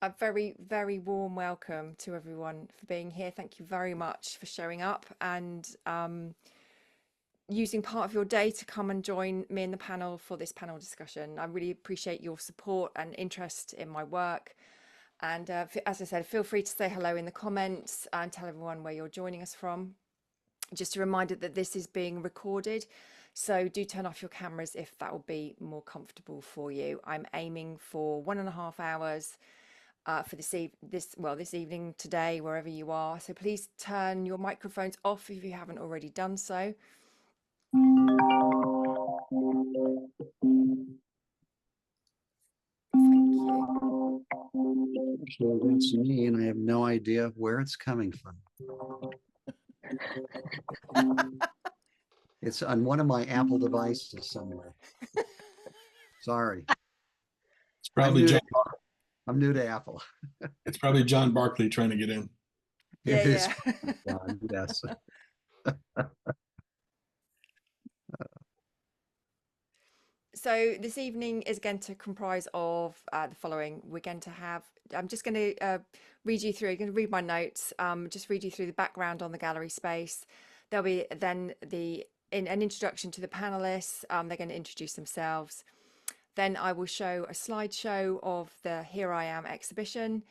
A very, very warm welcome to everyone for being here. Thank you very much for showing up and using part of your day to come and join me in the panel for this panel discussion. I really appreciate your support and interest in my work. And as I said, feel free to say hello in the comments and tell everyone where you're joining us from. Just a reminder that this is being recorded, so do turn off your cameras if that will be more comfortable for you. I'm aiming for 1.5 hours for this evening, today, wherever you are. So please turn your microphones off if you haven't already done so. Thank you. So that's me, and I have no idea where it's coming from. It's on one of my Apple devices somewhere. Sorry. It's probably John. I'm new to Apple. It's probably John Barkley trying to get in. Yeah, It is yeah. John, yes. So this evening is going to comprise of the following. We're going to have, I'm just going to read you through, I'm going to read my notes, just read you through the background on the gallery space. There'll be then an introduction to the panelists. They're going to introduce themselves. Then I will show a slideshow of the Here I Am exhibition,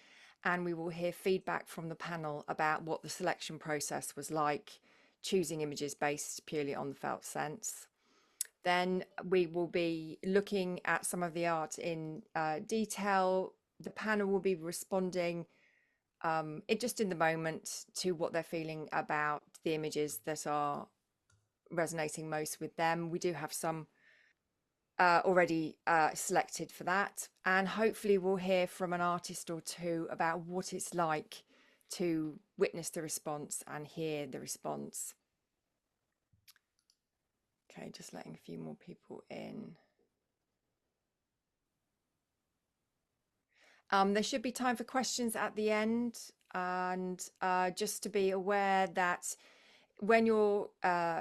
and we will hear feedback from the panel about what the selection process was like, choosing images based purely on the felt sense. Then we will be looking at some of the art in detail. The panel will be responding just in the moment to what they're feeling about the images that are resonating most with them. We do have some already selected for that, and hopefully we'll hear from an artist or two about what it's like to witness the response and hear the response. Okay, just letting a few more people in. There should be time for questions at the end, and just to be aware that when you're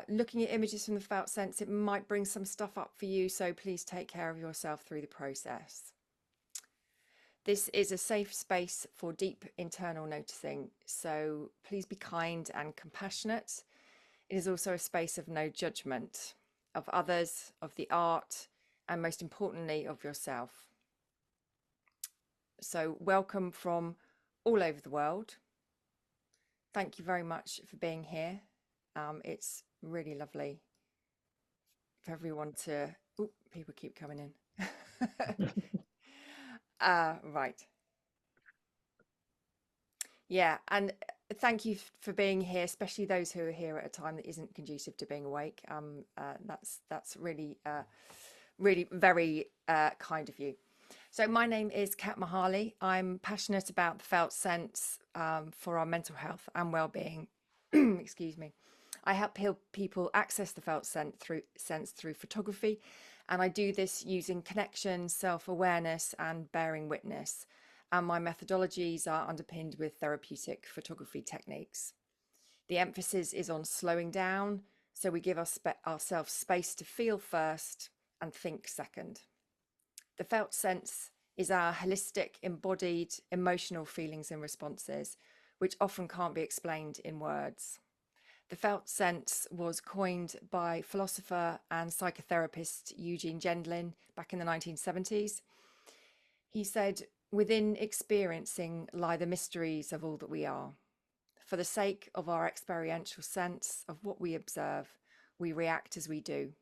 looking at images from the felt sense, it might bring some stuff up for you, so please take care of yourself through the process. This is a safe space for deep internal noticing, so please be kind and compassionate. It is also a space of no judgment of others, of the art, and most importantly, of yourself. So welcome from all over the world. Thank you very much for being here. It's really lovely for everyone to, people keep coming in. Right. Yeah, and thank you for being here, especially those who are here at a time that isn't conducive to being awake. That's really, really very kind of you. So my name is Kat Mahali. I'm passionate about the felt sense for our mental health and well-being. Excuse me. I help people access the felt sense through photography, and I do this using connection, self-awareness, and bearing witness. And my methodologies are underpinned with therapeutic photography techniques. The emphasis is on slowing down, so we give ourselves space to feel first and think second. The felt sense is our holistic, embodied, emotional feelings and responses, which often can't be explained in words. The felt sense was coined by philosopher and psychotherapist Eugene Gendlin back in the 1970s. He said, "Within experiencing lie the mysteries of all that we are. For the sake of our experiential sense of what we observe, we react as we do.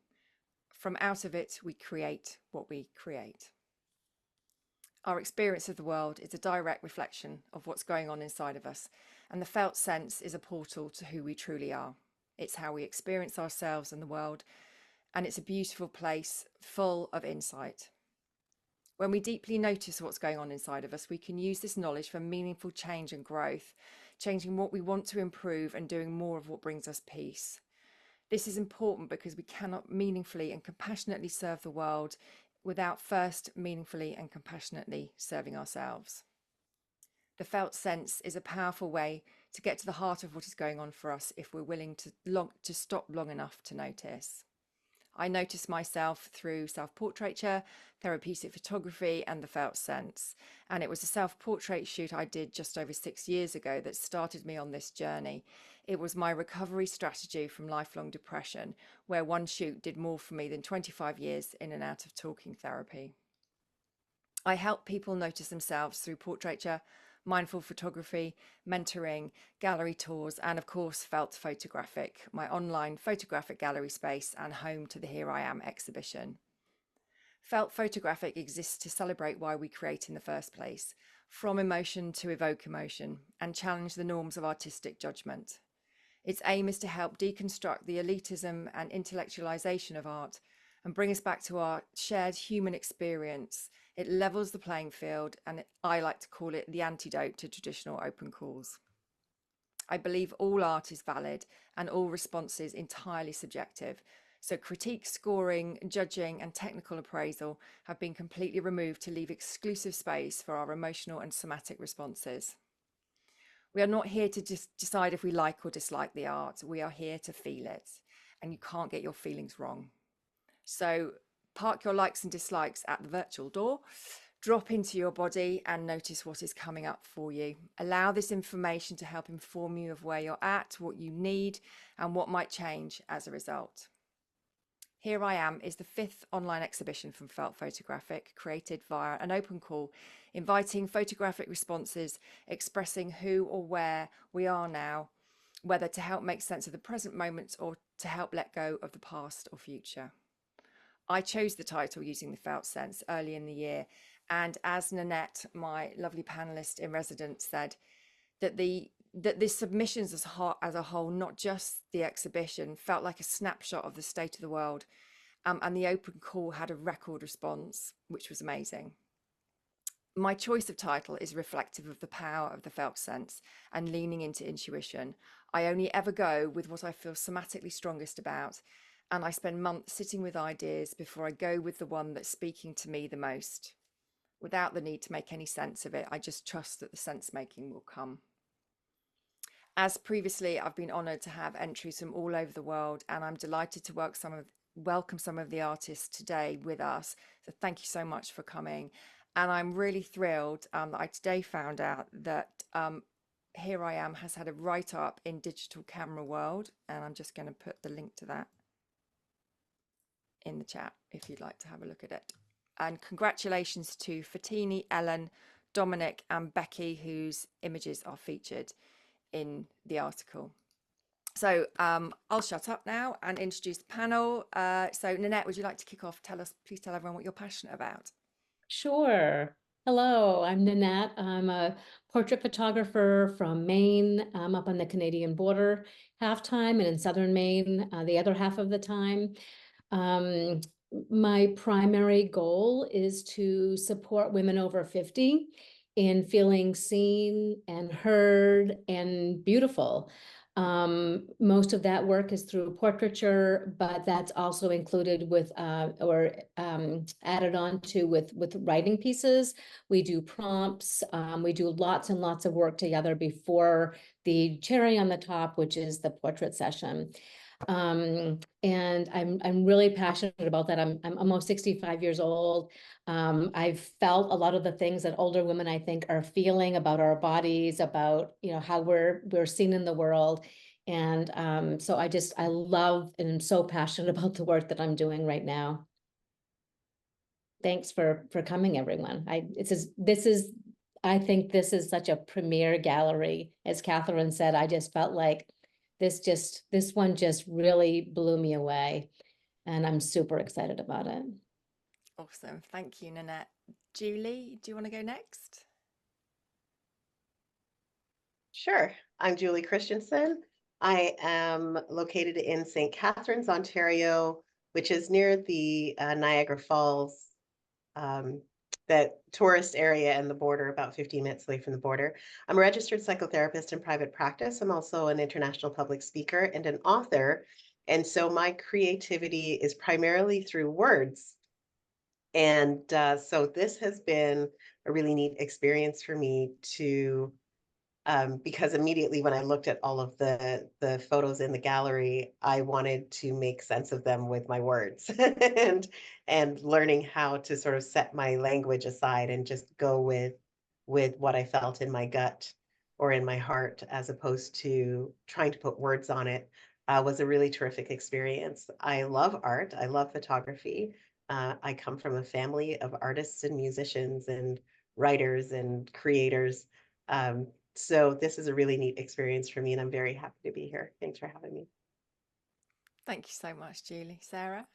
From out of it, we create what we create." Our experience of the world is a direct reflection of what's going on inside of us, and the felt sense is a portal to who we truly are. It's how we experience ourselves and the world, and it's a beautiful place full of insight. When we deeply notice what's going on inside of us, we can use this knowledge for meaningful change and growth, changing what we want to improve and doing more of what brings us peace. This is important because we cannot meaningfully and compassionately serve the world without first meaningfully and compassionately serving ourselves. The felt sense is a powerful way to get to the heart of what is going on for us if we're willing to stop long enough to notice. I noticed myself through self-portraiture, therapeutic photography, and the felt sense. And it was a self-portrait shoot I did just over 6 years ago that started me on this journey. It was my recovery strategy from lifelong depression, where one shoot did more for me than 25 years in and out of talking therapy. I help people notice themselves through portraiture, mindful photography, mentoring, gallery tours, and of course, Felt Photographic, my online photographic gallery space and home to the Here I Am exhibition. Felt Photographic exists to celebrate why we create in the first place, from emotion to evoke emotion, and challenge the norms of artistic judgment. Its aim is to help deconstruct the elitism and intellectualisation of art and bring us back to our shared human experience. It levels the playing field, and I like to call it the antidote to traditional open calls. I believe all art is valid and all responses entirely subjective. So critique, scoring, judging, and technical appraisal have been completely removed to leave exclusive space for our emotional and somatic responses. We are not here to just decide if we like or dislike the art. We are here to feel it, and you can't get your feelings wrong. So park your likes and dislikes at the virtual door, drop into your body and notice what is coming up for you. Allow this information to help inform you of where you're at, what you need, and what might change as a result. Here I Am is the 5th online exhibition from Felt Photographic, created via an open call, inviting photographic responses, expressing who or where we are now, whether to help make sense of the present moments or to help let go of the past or future. I chose the title using the felt sense early in the year, and as Nanette, my lovely panelist in residence, said, that the submissions as a whole, not just the exhibition, felt like a snapshot of the state of the world, and the open call had a record response, which was amazing. My choice of title is reflective of the power of the felt sense and leaning into intuition. I only ever go with what I feel somatically strongest about, and I spend months sitting with ideas before I go with the one that's speaking to me the most. Without the need to make any sense of it, I just trust that the sense making will come. As previously, I've been honoured to have entries from all over the world, and I'm delighted to welcome some of the artists today with us. So thank you so much for coming. And I'm really thrilled that I today found out that Here I Am has had a write-up in Digital Camera World, and I'm just going to put the link to that in the chat if you'd like to have a look at it. And congratulations to Fatini, Ellen, Dominic and Becky, whose images are featured in the article. So I'll shut up now and introduce the panel. So Nanette, would you like to kick off? Please tell everyone what you're passionate about. Sure. Hello, I'm Nanette. I'm a portrait photographer from Maine. I'm up on the Canadian border half-time and in southern Maine the other half of the time. My primary goal is to support women over 50 in feeling seen and heard and beautiful. Most of that work is through portraiture, but that's also included with added on to with writing pieces. We do prompts. We do lots and lots of work together before the cherry on the top, which is the portrait session. And I'm really passionate about that. I'm almost 65 years old. I've felt a lot of the things that older women, I think, are feeling about our bodies, about, you know, how we're seen in the world. And so I love and I'm so passionate about the work that I'm doing right now. Thanks for coming, everyone. I think this is such a premier gallery. As Catherine said, I just felt like this one just really blew me away, and I'm super excited about it. Awesome. Thank you, Nanette. Julie, do you want to go next? Sure. I'm Julie Christensen. I am located in St. Catharines, Ontario, which is near the Niagara Falls, that tourist area and the border, about 15 minutes away from the border. I'm a registered psychotherapist in private practice. I'm also an international public speaker and an author. And so my creativity is primarily through words. And so this has been a really neat experience for me to because immediately when I looked at all of the photos in the gallery, I wanted to make sense of them with my words and learning how to sort of set my language aside and just go with what I felt in my gut or in my heart, as opposed to trying to put words on it, was a really terrific experience. I love art. I love photography. I come from a family of artists and musicians and writers and creators. So this is a really neat experience for me, and I'm very happy to be here. Thanks for having me. Thank you so much, Julie. Sarah?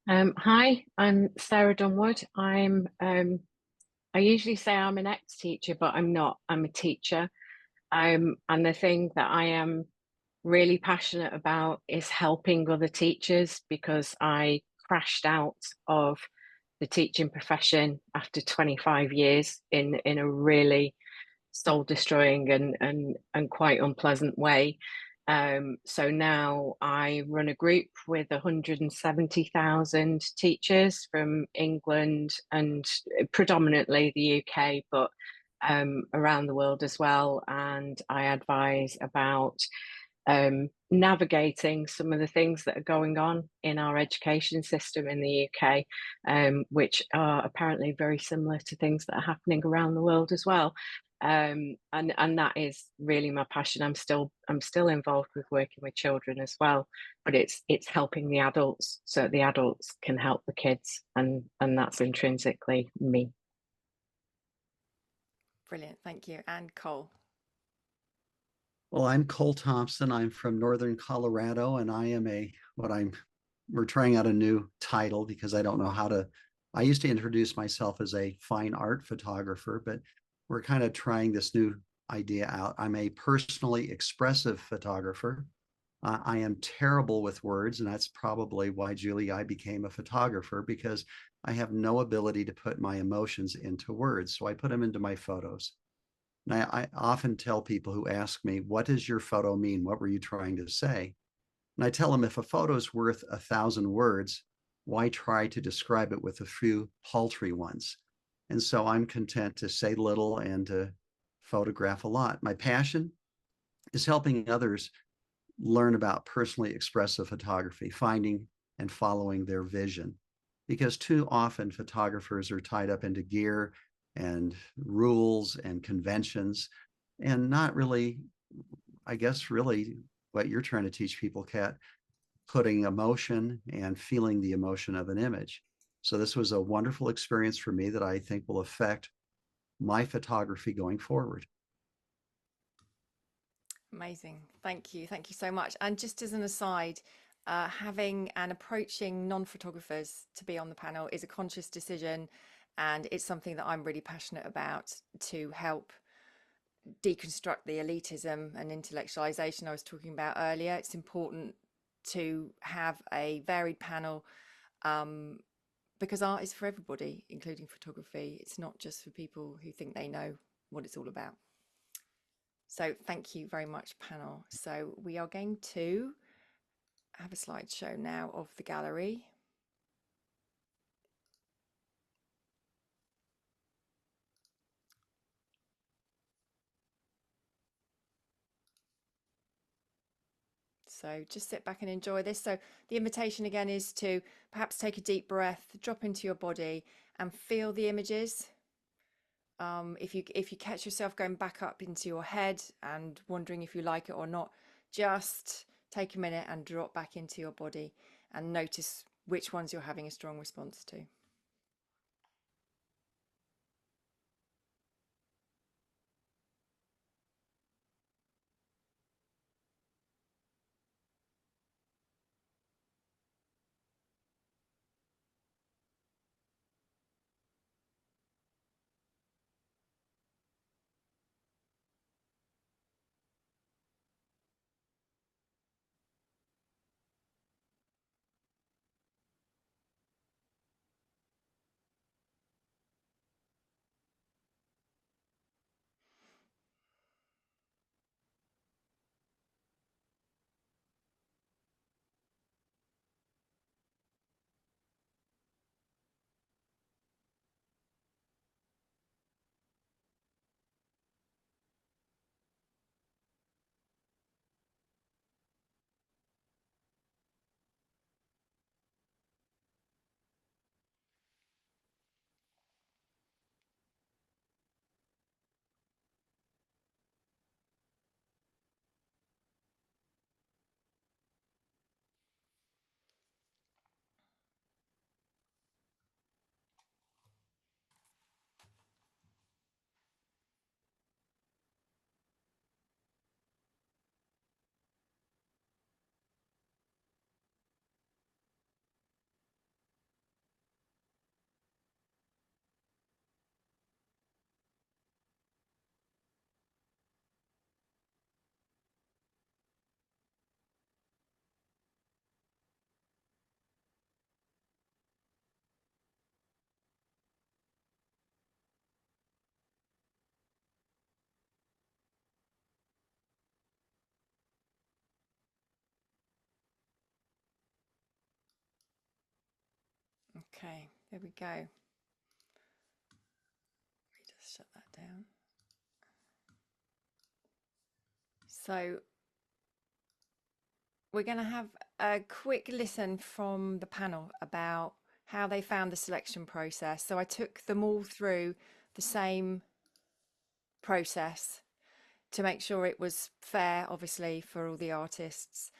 Hi, I'm Sarah Dunwood. I usually say I'm an ex-teacher, but I'm not. I'm a teacher. And the thing that I am really passionate about is helping other teachers, because I crashed out of the teaching profession after 25 years in a really soul destroying and quite unpleasant way. So now I run a group with 170,000 teachers from England and predominantly the UK, but around the world as well. And I advise about navigating some of the things that are going on in our education system in the UK, which are apparently very similar to things that are happening around the world as well. And that is really my passion. I'm still involved with working with children as well, but it's helping the adults so the adults can help the kids, and that's intrinsically me. Brilliant, thank you. And Cole? Well, I'm Cole Thompson. I'm from Northern Colorado, and I am we're trying out a new title because I don't know how to. I used to introduce myself as a fine art photographer, but we're kind of trying this new idea out. I'm a personally expressive photographer. I am terrible with words, and that's probably why, Julie, I became a photographer, because I have no ability to put my emotions into words. So I put them into my photos. And I often tell people who ask me, what does your photo mean? What were you trying to say? And I tell them, if a photo is worth 1,000 words, why try to describe it with a few paltry ones? And so I'm content to say little and to photograph a lot. My passion is helping others learn about personally expressive photography, finding and following their vision. Because too often photographers are tied up into gear and rules and conventions, and not really, I guess, really what you're trying to teach people, Kat, putting emotion and feeling the emotion of an image. So this was a wonderful experience for me that I think will affect my photography going forward. Amazing, thank you so much. And just as an aside, having and approaching non-photographers to be on the panel is a conscious decision, and it's something that I'm really passionate about, to help deconstruct the elitism and intellectualisation I was talking about earlier. It's important to have a varied panel, because art is for everybody, including photography. It's not just for people who think they know what it's all about. So thank you very much, panel. So we are going to have a slideshow now of the gallery. So just sit back and enjoy this. So the invitation again is to perhaps take a deep breath, drop into your body and feel the images. If you catch yourself going back up into your head and wondering if you like it or not, just take a minute and drop back into your body and notice which ones you're having a strong response to. Okay, there we go. Let me just shut that down. So we're going to have a quick listen from the panel about how they found the selection process. So I took them all through the same process to make sure it was fair, obviously, for all the artists.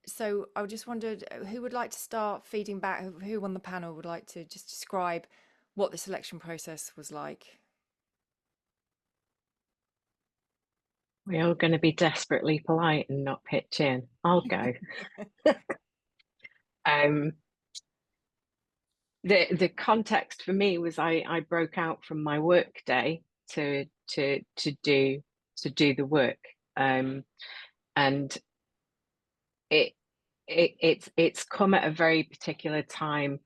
So I just wondered who would like to start feeding back, who on the panel would like to just describe what the selection process was like. We're all going to be desperately polite and not pitch in. I'll go. The context for me was I broke out from my work day to do the work, and it's come at a very particular time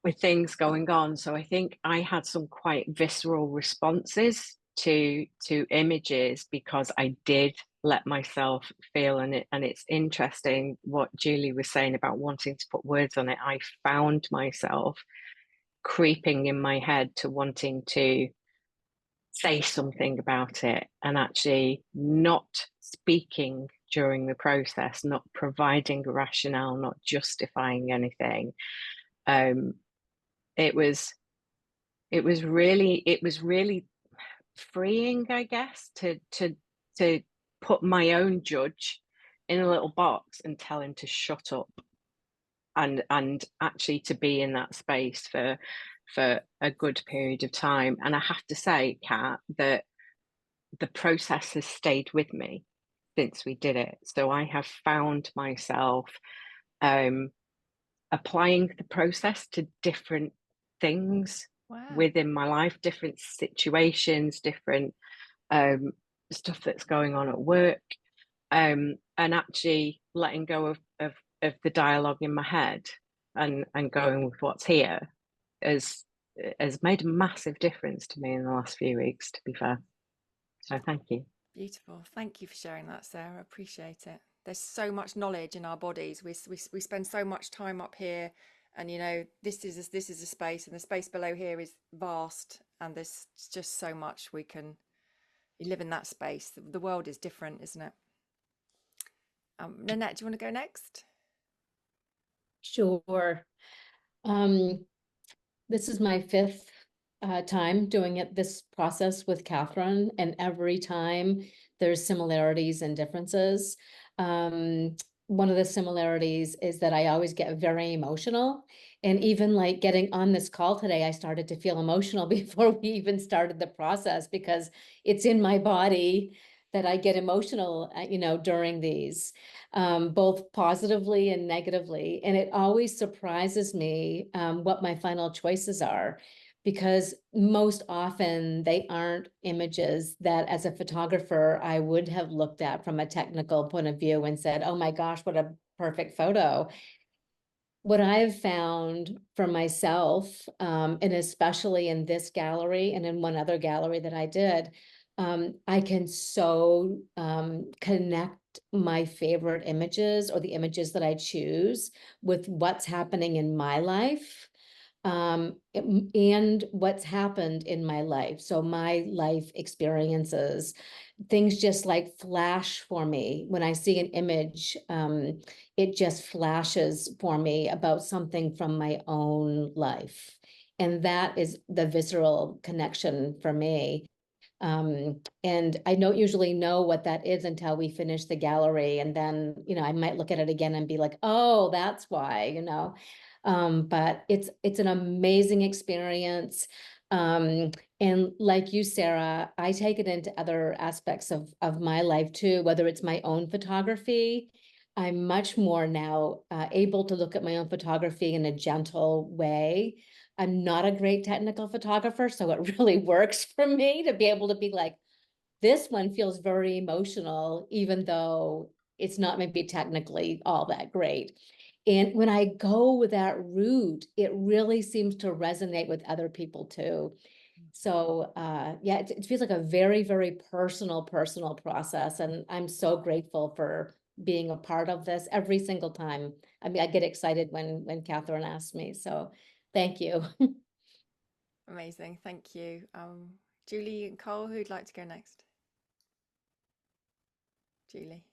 with things going on. So I think I had some quite visceral responses to images because I did let myself feel, and it's interesting what Julie was saying about wanting to put words on it. I found myself creeping in my head to wanting to say something about it, and actually not speaking during the process, not providing a rationale, not justifying anything. It was really freeing, I guess, to put my own judge in a little box and tell him to shut up, and actually to be in that space for a good period of time. And I have to say, Kat, that the process has stayed with me since we did it. So I have found myself applying the process to different things within my life, different situations, different stuff that's going on at work, and actually letting go of the dialogue in my head and going with what's here has made a massive difference to me in the last few weeks, to be fair. So thank you. Beautiful. Thank you for sharing that, Sarah. I appreciate it. There's so much knowledge in our bodies. We spend so much time up here, and you know, this is a space, and the space below here is vast, and there's just so much you live in that space. The world is different, isn't it? Nanette, do you want to go next? Sure. This is my fifth time doing this process with Catherine, and every time there's similarities and differences. One of the similarities is that I always get very emotional, and even like getting on this call today, I started to feel emotional before we even started the process, because it's in my body that I get emotional, during these, both positively and negatively. And it always surprises me what my final choices are, because most often they aren't images that as a photographer I would have looked at from a technical point of view and said, oh my gosh, what a perfect photo. What I've found for myself, and especially in this gallery and in one other gallery that I did, I can so connect my favorite images, or the images that I choose, with what's happening in my life, and what's happened in my life. So my life experiences, things just like flash for me. When I see an image, it just flashes for me about something from my own life. And that is the visceral connection for me. And I don't usually know what that is until we finish the gallery. And then, I might look at it again and be like, oh, that's why, but it's an amazing experience. And like you, Sarah, I take it into other aspects of my life too, whether it's my own photography. I'm much more now able to look at my own photography in a gentle way. I'm not a great technical photographer, so it really works for me to be able to be like, this one feels very emotional, even though it's not maybe technically all that great. And when I go with that route, it really seems to resonate with other people too. So yeah, it feels like a very, very personal process. And I'm so grateful for being a part of this every single time. I mean, I get excited when Catherine asks me. So Thank you. Amazing. Thank you. Julie and Cole, who'd like to go next? Julie.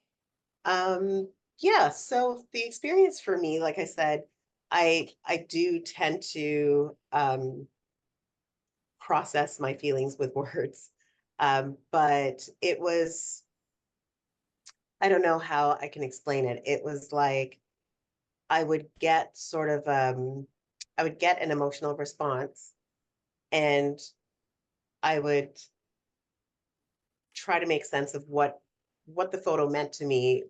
Yeah, so the experience for me, like I said, I do tend to process my feelings with words. But it was, I don't know how I can explain it. It was like I would get sort of I would get an emotional response, and I would try to make sense of what the photo meant to me.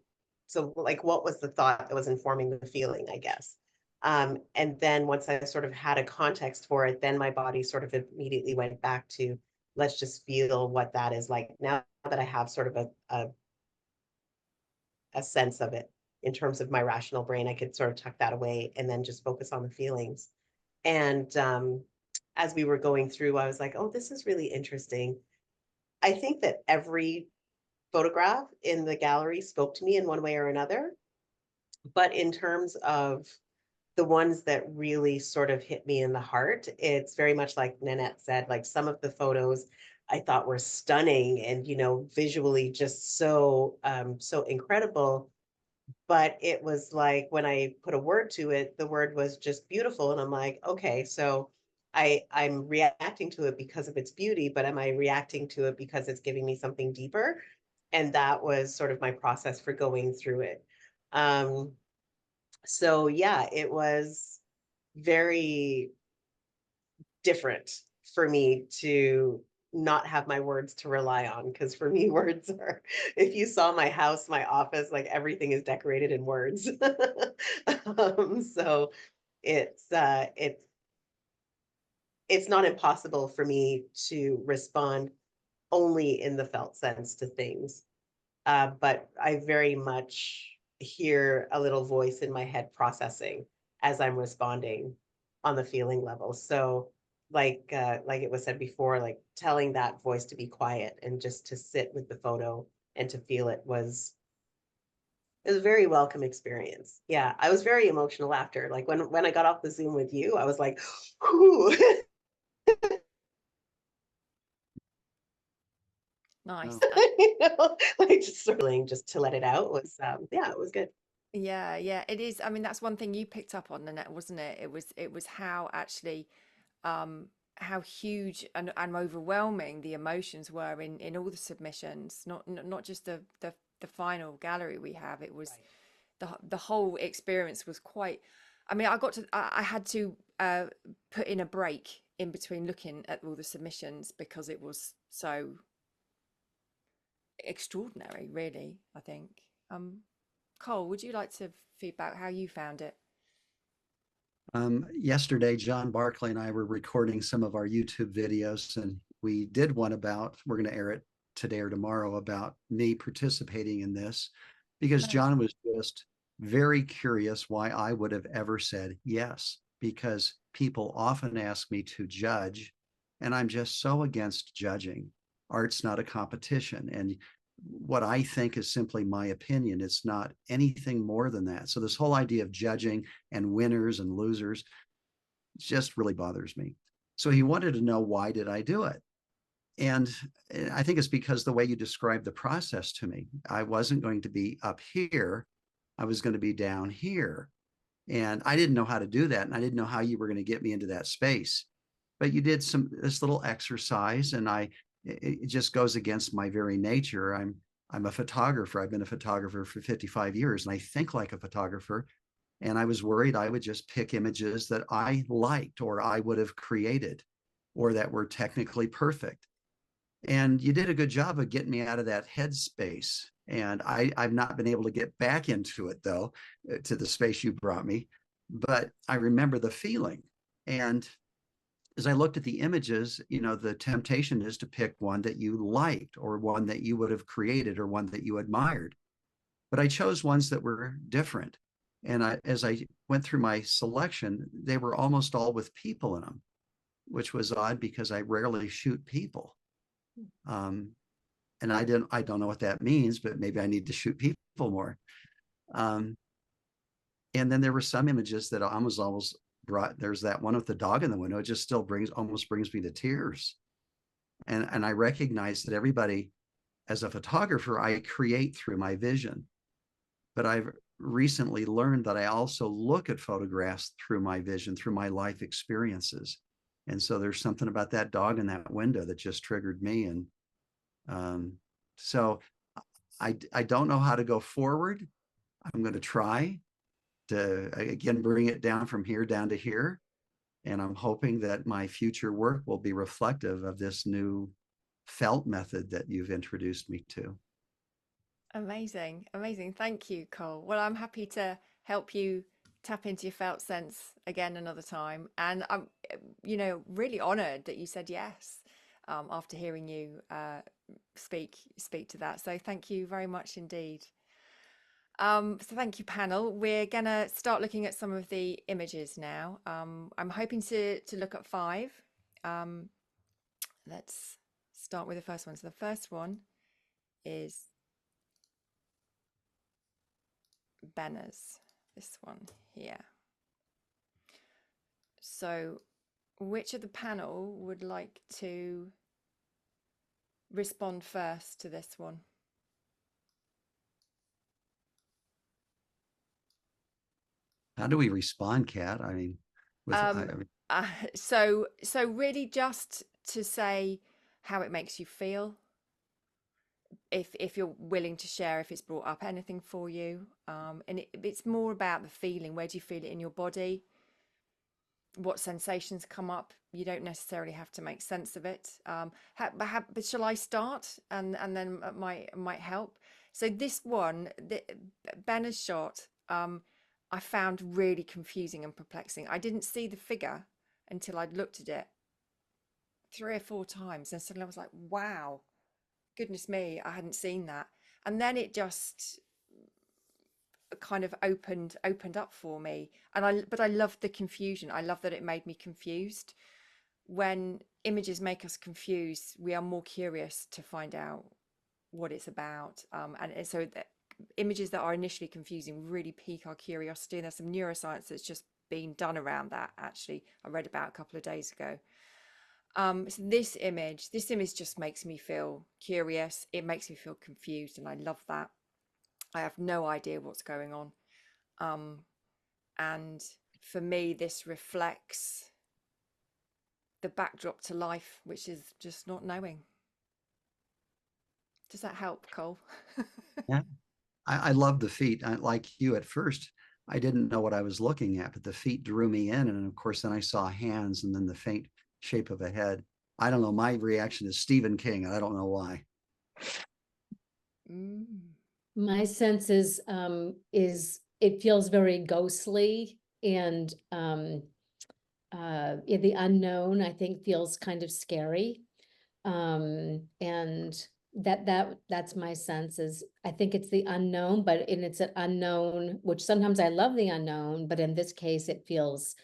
So like what was the thought that was informing the feeling, I guess. And then once I sort of had a context for it, then my body sort of immediately went back to, let's just feel what that is like now that I have sort of a sense of it in terms of my rational brain. I could sort of tuck that away and then just focus on the feelings. And as we were going through, I was like, oh, this is really interesting. I think that every photograph in the gallery spoke to me in one way or another. But in terms of the ones that really sort of hit me in the heart, it's very much like Nanette said, like some of the photos I thought were stunning and, you know, visually just so, so incredible. But it was like when I put a word to it, the word was just beautiful. And I'm like, okay, so I'm reacting to it because of its beauty, but am I reacting to it because it's giving me something deeper? And that was sort of my process for going through it. So yeah, it was very different for me to not have my words to rely on, because for me words are, if you saw my house, my office, like everything is decorated in words. So it's not impossible for me to respond only in the felt sense to things. But I very much hear a little voice in my head processing as I'm responding on the feeling level. So like it was said before, like telling that voice to be quiet and just to sit with the photo and to feel it was a very welcome experience. Yeah, I was very emotional after. Like when I got off the Zoom with you, I was like, whoo. Nice. You know, like just struggling just to let it out was yeah, it was good. Yeah, yeah, it is. I mean, that's one thing you picked up on, Nanette, wasn't it? It was how actually how huge and overwhelming the emotions were in all the submissions, not just the final gallery we have. It was the whole experience was quite, I mean, I had to put in a break in between looking at all the submissions because it was so extraordinary, really, I think. Cole, would you like to feedback how you found it? Yesterday, John Barclay and I were recording some of our YouTube videos, and we did one about, we're going to air it today or tomorrow, about me participating in this, because John was just very curious why I would have ever said yes, because people often ask me to judge, and I'm just so against judging. Art's not a competition, and what I think is simply my opinion. It's not anything more than that. So this whole idea of judging and winners and losers just really bothers me. So he wanted to know, why did I do it? And I think it's because the way you described the process to me, I wasn't going to be up here. I was going to be down here. And I didn't know how to do that. And I didn't know how you were going to get me into that space. But you did this little exercise, and it just goes against my very nature. I'm a photographer. I've been a photographer for 55 years, and I think like a photographer. And I was worried I would just pick images that I liked or I would have created or that were technically perfect. And you did a good job of getting me out of that headspace. And I've not been able to get back into it, though, to the space you brought me. But I remember the feeling. And as I looked at the images, you know, the temptation is to pick one that you liked or one that you would have created or one that you admired. But I chose ones that were different. And as I went through my selection, they were almost all with people in them, which was odd because I rarely shoot people. And I don't know what that means, but maybe I need to shoot people more. And then there were some images that I was almost there's that one with the dog in the window. It just still almost brings me to tears. And I recognize that everybody, as a photographer, I create through my vision. But I've recently learned that I also look at photographs through my vision, through my life experiences. And so there's something about that dog in that window that just triggered me. And so I don't know how to go forward. I'm going to try to, again, bring it down from here down to here. And I'm hoping that my future work will be reflective of this new felt method that you've introduced me to. Amazing. Amazing. Thank you, Cole. Well, I'm happy to help you tap into your felt sense again another time. And I'm, really honored that you said yes after hearing you speak to that. So thank you very much indeed. So thank you, panel. We're gonna start looking at some of the images now. I'm hoping to look at 5. Let's start with the first one. So the first one is Benna's, this one here. So which of the panel would like to respond first to this one? How do we respond, Kat? I mean, so really just to say how it makes you feel, if you're willing to share, if it's brought up anything for you, and it's more about the feeling. Where do you feel it in your body? What sensations come up? You don't necessarily have to make sense of it. But shall I start and then it might help? So this one, Benna's shot, I found really confusing and perplexing. I didn't see the figure until I'd looked at it 3 or 4 times, and suddenly I was like, wow, goodness me, I hadn't seen that. And then it just kind of opened up for me. But I loved the confusion. I love that it made me confused. When images make us confused, we are more curious to find out what it's about. And so images that are initially confusing really pique our curiosity. And there's some neuroscience that's just been done around that, actually, I read about a couple of days ago. So this image just makes me feel curious. It makes me feel confused, and I love that. I have no idea what's going on. And for me, this reflects the backdrop to life, which is just not knowing. Does that help, Cole? Yeah, I love the feet. Like you at first, I didn't know what I was looking at, but the feet drew me in. And of course, then I saw hands and then the faint shape of a head. I don't know. My reaction is Stephen King, and I don't know why. My sense is it feels very ghostly, and the unknown, I think, feels kind of scary. And that's my sense. Is I think it's the unknown, and it's an unknown, which sometimes I love the unknown, but in this case it feels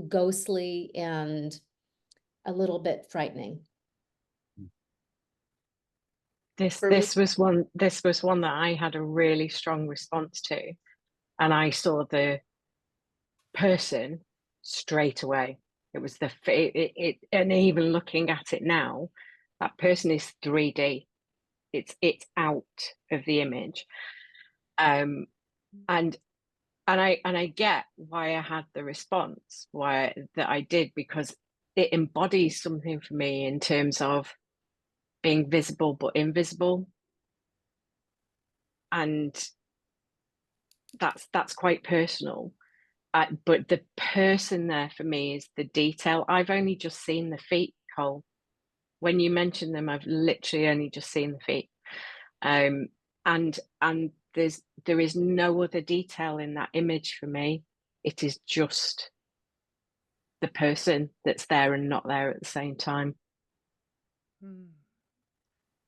ghostly and a little bit frightening. This was one that I had a really strong response to, and I saw the person straight away. It was and even looking at it now, that person is 3D. It's out of the image, and I get why I had the response that I did, because it embodies something for me in terms of being visible but invisible, and that's quite personal. But the person there for me is the detail. I've only just seen the feet, Cole. When you mentioned them, I've literally only just seen the feet. And there is no other detail in that image for me. It is just the person that's there and not there at the same time.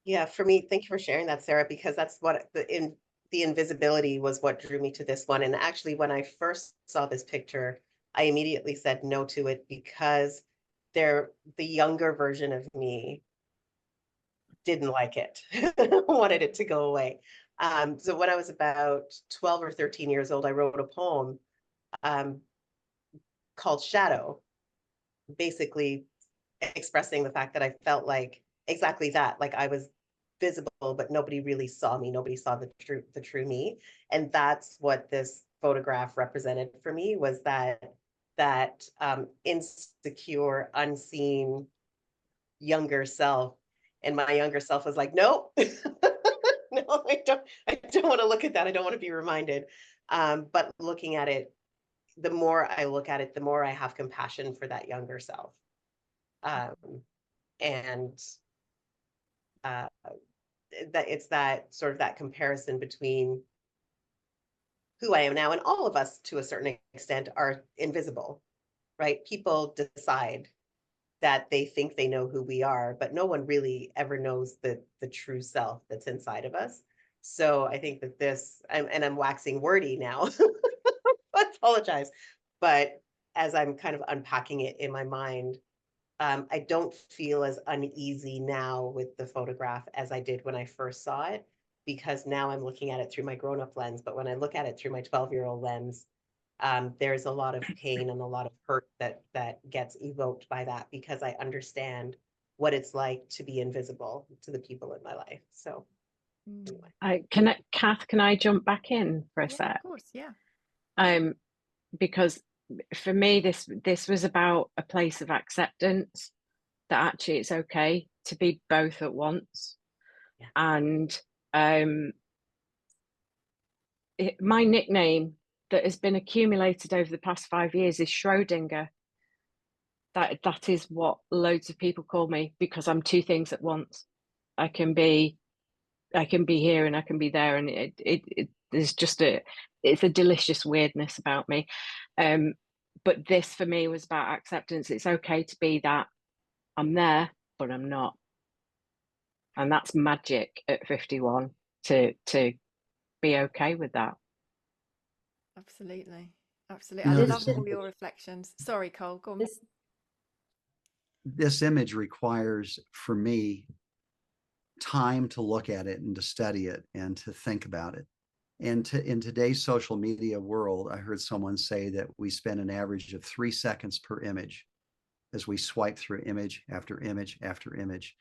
Yeah, for me, thank you for sharing that, Sarah, because that's what the invisibility was what drew me to this one. And actually, when I first saw this picture, I immediately said no to it, because the younger version of me didn't like it, wanted it to go away. So when I was about 12 or 13 years old, I wrote a poem called Shadow, basically expressing the fact that I felt like exactly that, like I was visible, but nobody really saw me. Nobody saw the true me. And that's what this photograph represented for me, was that insecure, unseen younger self. And my younger self was like, nope, no, I don't want to look at that. I don't want to be reminded. But looking at it, the more I look at it, the more I have compassion for that younger self. And that it's that sort of that comparison between who I am now, and all of us to a certain extent are invisible, right? People decide that they think they know who we are, but no one really ever knows the true self that's inside of us. So I think that I'm waxing wordy now, I apologize. But as I'm kind of unpacking it in my mind, I don't feel as uneasy now with the photograph as I did when I first saw it, because now I'm looking at it through my grown-up lens. But when I look at it through my 12-year-old lens, there's a lot of pain and a lot of hurt that gets evoked by that, because I understand what it's like to be invisible to the people in my life. So anyway. Kath, can I jump back in for a Yeah, sec? of course, yeah. Because for me, this was about a place of acceptance, that actually it's okay to be both at once. Yeah. And my nickname that has been accumulated over the past 5 years is Schrodinger. That is what loads of people call me, because I'm two things at once. I can be here and I can be there, and there's just it's a delicious weirdness about me. But this for me was about acceptance. It's okay to be that. I'm there, but I'm not. And that's magic at 51 to be okay with that. Absolutely. Absolutely. You I know, love all your reflections. Sorry, Cole, go on. this image requires, for me, time to look at it and to study it and to think about it. And in today's social media world, I heard someone say that we spend an average of 3 seconds per image as we swipe through image after image after image.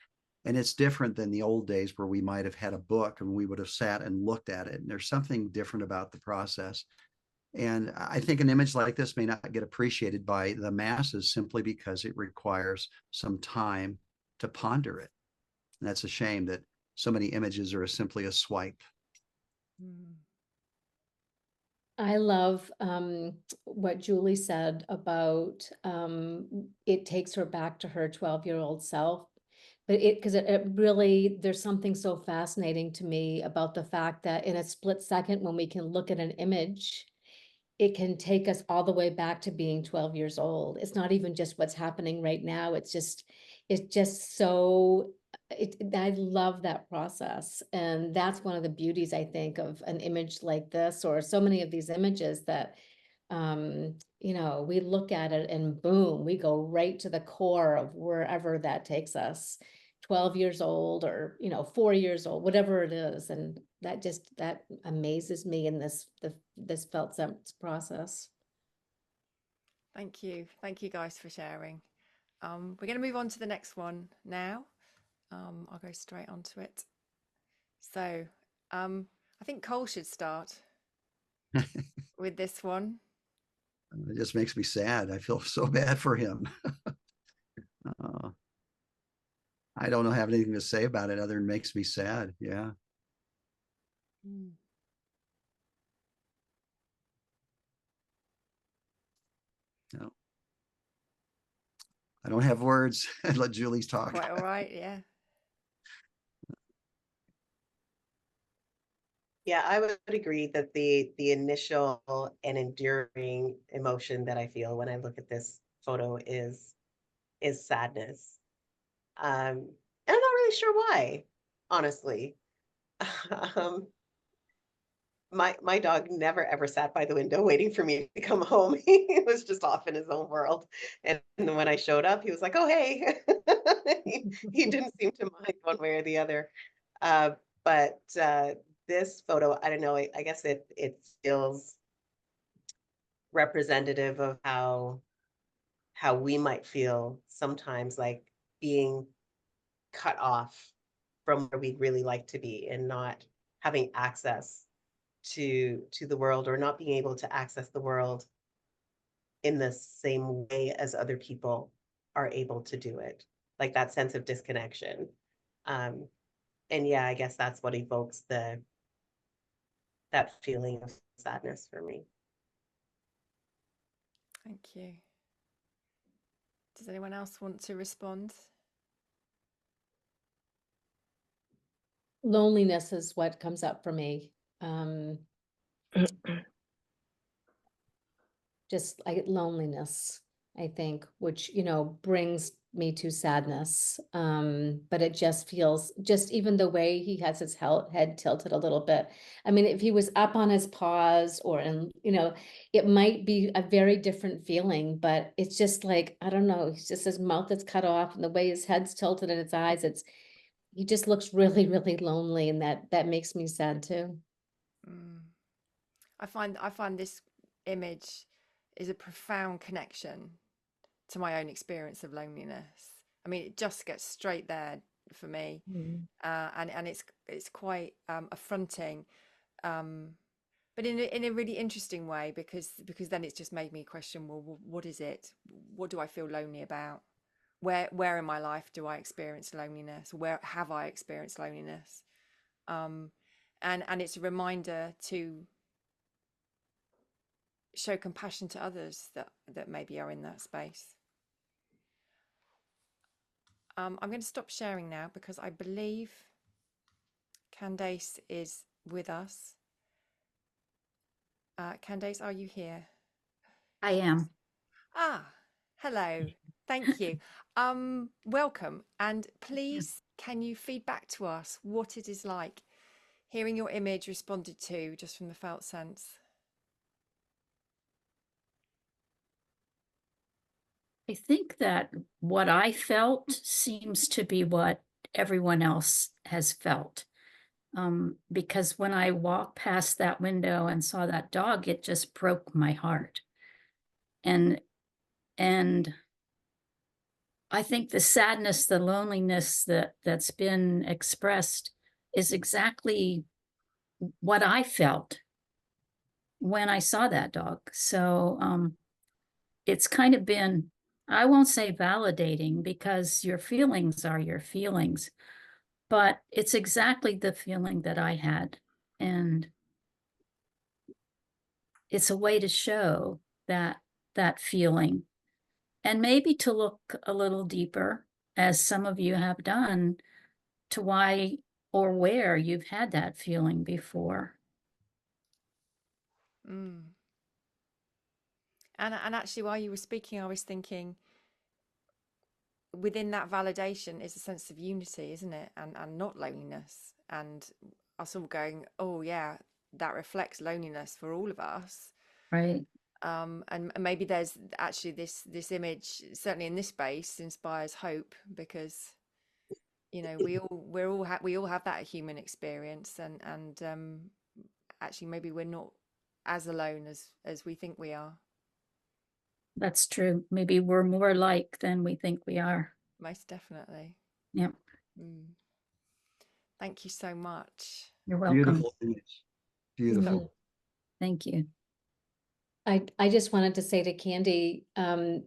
And it's different than the old days where we might have had a book and we would have sat and looked at it. And there's something different about the process. And I think an image like this may not get appreciated by the masses simply because it requires some time to ponder it. And that's a shame that so many images are simply a swipe. I love what Julie said about it takes her back to her 12-year-old self. But because it really, there's something so fascinating to me about the fact that in a split second, when we can look at an image, it can take us all the way back to being 12 years old. It's not even just what's happening right now. It's just so, I love that process. And that's one of the beauties, I think, of an image like this, or so many of these images that, you know, we look at it and boom, we go right to the core of wherever that takes us. 12 years old, or, you know, 4 years old, whatever it is. And that amazes me in this felt sense process. Thank you. Thank you guys for sharing. We're going to move on to the next one now. I'll go straight onto it. So I think Cole should start with this one. It just makes me sad. I feel so bad for him. I don't have anything to say about it other than makes me sad. Yeah. No. I don't have words. I'd let Julie's talk. Quite all right, yeah. Yeah, I would agree that the initial and enduring emotion that I feel when I look at this photo is sadness. And I'm not really sure why, honestly. My dog never ever sat by the window waiting for me to come home. He was just off in his own world. And then when I showed up, he was like, "Oh, hey." He didn't seem to mind one way or the other. But this photo, I don't know, I guess it feels representative of how how we might feel sometimes, like being cut off from where we'd really like to be and not having access to the world, or not being able to access the world in the same way as other people are able to do it, like that sense of disconnection. And yeah, I guess that's what evokes that feeling of sadness for me. Thank you. Does anyone else want to respond? Loneliness is what comes up for me. Just like loneliness, I think, which, you know, brings me to sadness. But it just feels, just even the way he has his head tilted a little bit. I mean, if he was up on his paws or in, you know, it might be a very different feeling, but it's just like, I don't know, it's just his mouth is cut off and the way his head's tilted and his eyes, he just looks really, really lonely, and that makes me sad too. I find this image is a profound connection to my own experience of loneliness. I mean, it just gets straight there for me, and it's quite affronting, but in a really interesting way, because then it's just made me question, well, what is it? What do I feel lonely about? Where in my life do I experience loneliness? Where have I experienced loneliness? And it's a reminder to show compassion to others that maybe are in that space. I'm going to stop sharing now because I believe Candace is with us. Candace, are you here? I am. Ah, hello. Thank you. Welcome. And please, can you feed back to us what it is like hearing your image responded to just from the felt sense? I think that what I felt seems to be what everyone else has felt. Because when I walked past that window and saw that dog, it just broke my heart. And I think the sadness, the loneliness that's been expressed is exactly what I felt when I saw that dog. So it's kind of been, I won't say validating, because your feelings are your feelings, but it's exactly the feeling that I had. And it's a way to show that feeling, and maybe to look a little deeper, as some of you have done, to why or where you've had that feeling before. And actually, while you were speaking, I was thinking, within that validation is a sense of unity, isn't it? And not loneliness. And us all going, oh yeah, that reflects loneliness for all of us. Right. And maybe there's actually this image, certainly in this space, inspires hope, because you know we all have that human experience, and actually maybe we're not as alone as we think we are. That's true. Maybe we're more alike than we think we are. Most definitely. Yep. Thank you so much. You're welcome. Beautiful image. Beautiful. Thank you. I just wanted to say to Candy,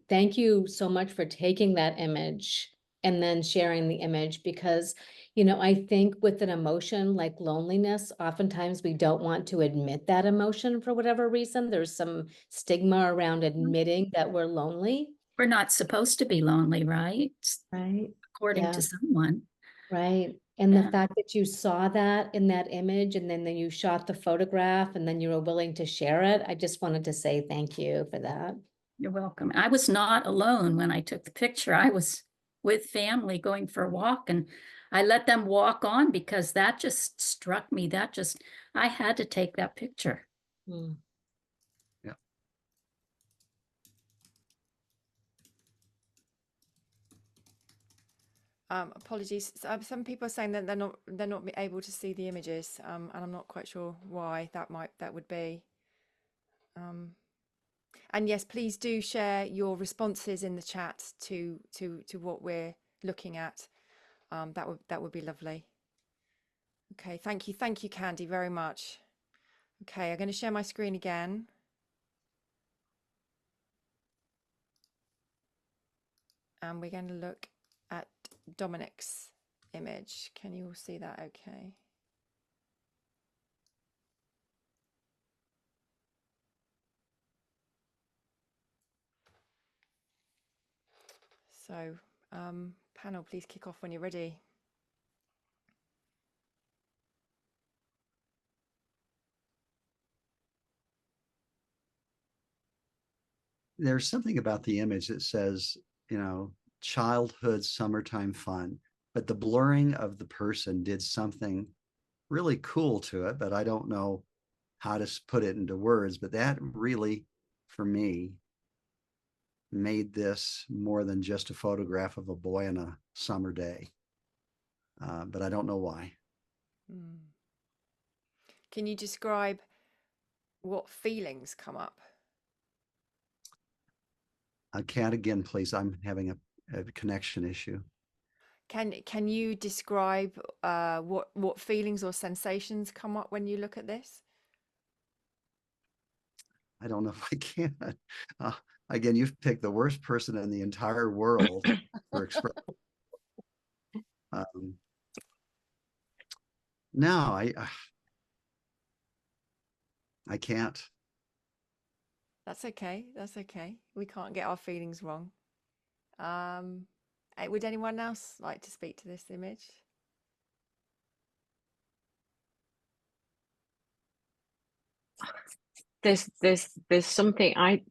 thank you so much for taking that image and then sharing the image, because, you know, I think with an emotion like loneliness, oftentimes we don't want to admit that emotion for whatever reason. There's some stigma around admitting that we're lonely. We're not supposed to be lonely, right? Right. According to someone. Right. And the fact that you saw that in that image, and then you shot the photograph, and then you were willing to share it, I just wanted to say thank you for that. You're welcome. I was not alone when I took the picture. I was with family going for a walk, and I let them walk on because that just struck me. I had to take that picture. Yeah. Apologies. Some people are saying that they're not able to see the images, and I'm not quite sure why that would be. And yes, please do share your responses in the chat to what we're looking at. That would be lovely. Okay, thank you, Candy, very much. Okay, I'm going to share my screen again. And we're going to look at Dominic's image. Can you all see that okay? So, panel, please kick off when you're ready. There's something about the image that says, you know, childhood summertime fun, but the blurring of the person did something really cool to it, but I don't know how to put it into words. But that really, for me, made this more than just a photograph of a boy on a summer day. But I don't know why. Can you describe what feelings come up? Kat, again, please. I'm having a connection issue. Can you describe what feelings or sensations come up when you look at this? I don't know if I can. Again, you've picked the worst person in the entire world for expressing. No, I can't. That's okay. That's okay. We can't get our feelings wrong. Would anyone else like to speak to this image? There's something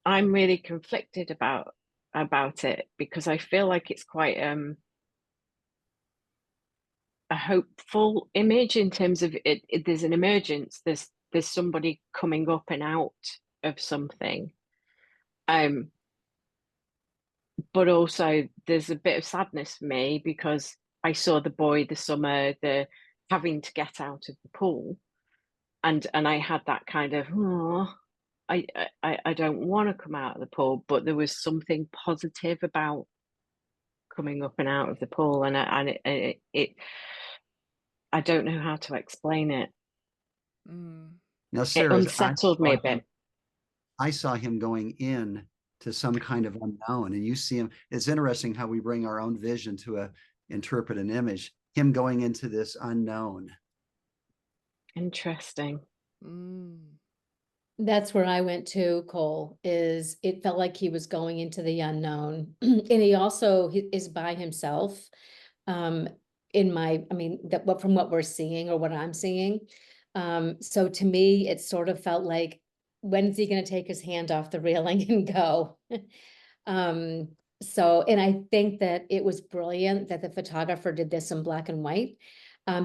I'm really conflicted about it, because I feel like it's quite a hopeful image in terms of it there's an emergence, there's somebody coming up and out of something, but also there's a bit of sadness for me because I saw the boy, the summer, the having to get out of the pool, and I had that kind of, oh, I don't want to come out of the pool, but there was something positive about coming up and out of the pool, and I don't know how to explain it. Now, It Sarah, unsettled me a bit. I saw him going in to some kind of unknown, and you see him. It's interesting how we bring our own vision to interpret an image. Him going into this unknown. Interesting. That's where I went to, Cole, is it felt like he was going into the unknown. And he also is by himself. From what we're seeing or what I'm seeing. So to me, it sort of felt like, when's he going to take his hand off the railing and go? And I think that it was brilliant that the photographer did this in black and white.